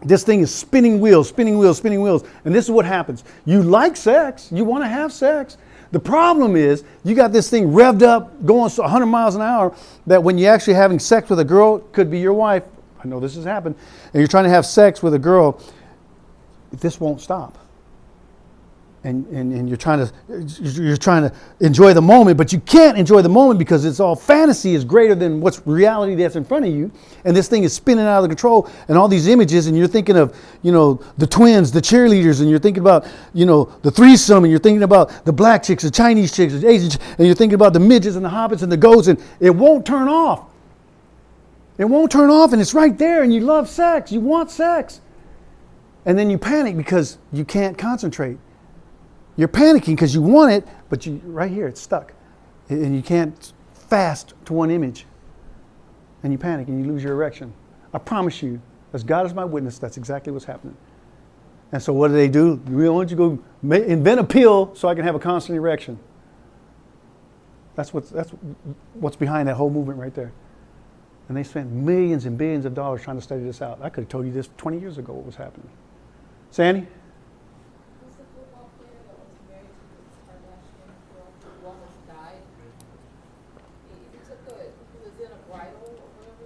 this thing is spinning wheels, spinning wheels, spinning wheels. And this is what happens. You like sex. You want to have sex. The problem is you got this thing revved up, going 100 miles an hour, that when you're actually having sex with a girl, could be your wife. I know this has happened. And you're trying to have sex with a girl, this won't stop. And you're trying to enjoy the moment, but you can't enjoy the moment because it's all fantasy is greater than what's reality that's in front of you. And this thing is spinning out of control, and all these images, and you're thinking of, the twins, the cheerleaders, and you're thinking about, the threesome, and you're thinking about the black chicks, the Chinese chicks, the Asian chicks, and you're thinking about the midgets and the hobbits and the goats, and it won't turn off. It won't turn off, and it's right there, and you love sex. You want sex. And then you panic because you can't concentrate. You're panicking because you want it, but right here, it's stuck. And you can't fast to one image. And you panic and you lose your erection. I promise you, as God is my witness, that's exactly what's happening. And so what do? We want you to go invent a pill so I can have a constant erection. That's what's behind that whole movement right there. And they spent millions and billions of dollars trying to study this out. I could have told you this 20 years ago what was happening. Sandy?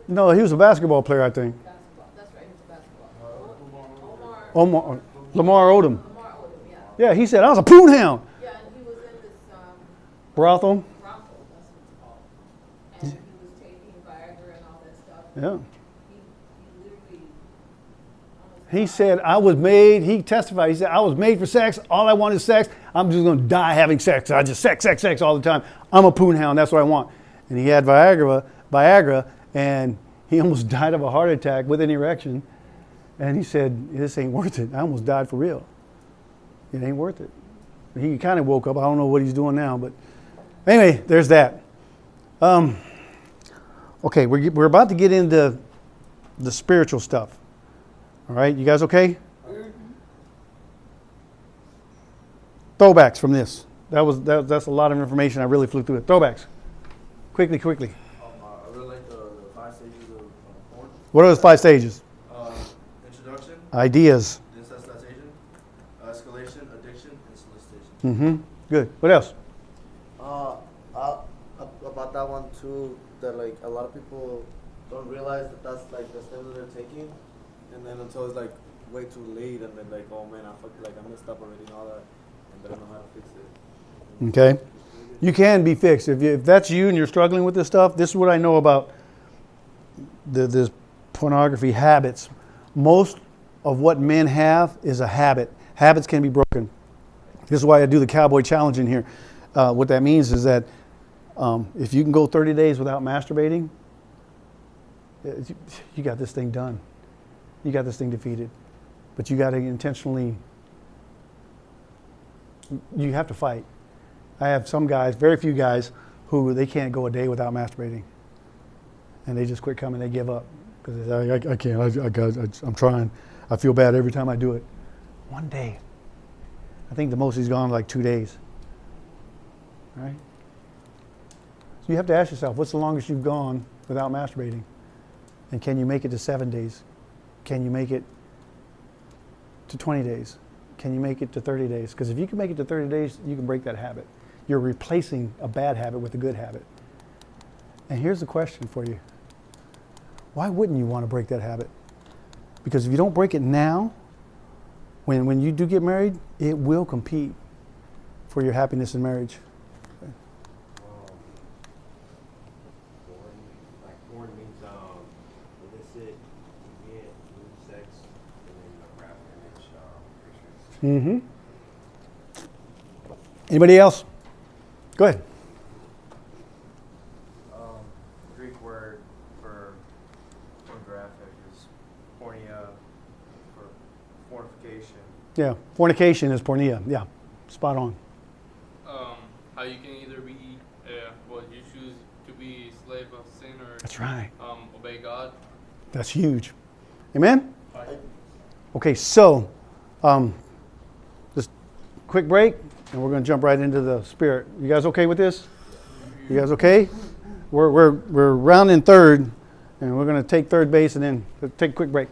No, he was a basketball player, I think. Basketball. That's right, he was a basketball. Lamar Odom. Lamar Odom, yeah. Yeah, he said, I was a poon hound. Yeah, and he was in this Brothel. brothel, that's what it's called. And he was taking Viagra and all that stuff. Yeah. He literally almost He said, he testified, he said, I was made for sex. All I want is sex. I'm just going to die having sex. I just sex all the time. I'm a poon hound. That's what I want. And he had Viagra, and he almost died of a heart attack with an erection. And he said, this ain't worth it. I almost died for real. It ain't worth it. He kind of woke up. I don't know what he's doing now. But anyway, there's that. Okay, we're about to get into the spiritual stuff. All right, you guys okay? Throwbacks from this. That's a lot of information. I really flew through it. Throwbacks. Quickly, quickly. I really like the 5 stages of porn. What are those 5 stages? Introduction, Ideas. desensitization, escalation, addiction, and solicitation. Mm-hmm. Good. What else? About that one too, that like a lot of people don't realize that that's like the steps that they're taking, and then until it's like way too late, and then like, oh man, I messed up already and all that, and they don't know how to fix it. Okay. You can be fixed. If that's you and you're struggling with this stuff, this is what I know about this pornography habits. Most of what men have is a habit. Habits can be broken. This is why I do the cowboy challenge in here. What that means is that if you can go 30 days without masturbating, you got this thing done. You got this thing defeated. But you got to intentionally, you have to fight. I have some guys, very few guys, who they can't go a day without masturbating. And they just quit coming, they give up. Because I can't, I'm trying. I feel bad every time I do it. One day. I think the most he's gone like 2 days. Right? So you have to ask yourself, what's the longest you've gone without masturbating? And can you make it to 7 days? Can you make it to 20 days? Can you make it to 30 days? Because if you can make it to 30 days, you can break that habit. You're replacing a bad habit with a good habit. And here's the question for you. Why wouldn't you want to break that habit? Because if you don't break it now, when you do get married, it will compete for your happiness in marriage. Porn means illicit, convenient, lewd sex, and then graphic image pictures. Mm-hmm. Anybody else? Go ahead. Greek word for pornographic is porneia, for fornication. Yeah, fornication is porneia. Yeah, spot on. How you can either be, you choose to be a slave of sin or That's right. obey God. That's huge. Amen? Okay, so just quick break, and we're going to jump right into the spirit. You guys okay with this? You guys okay? We're rounding third, and we're going to take third base and then take a quick break.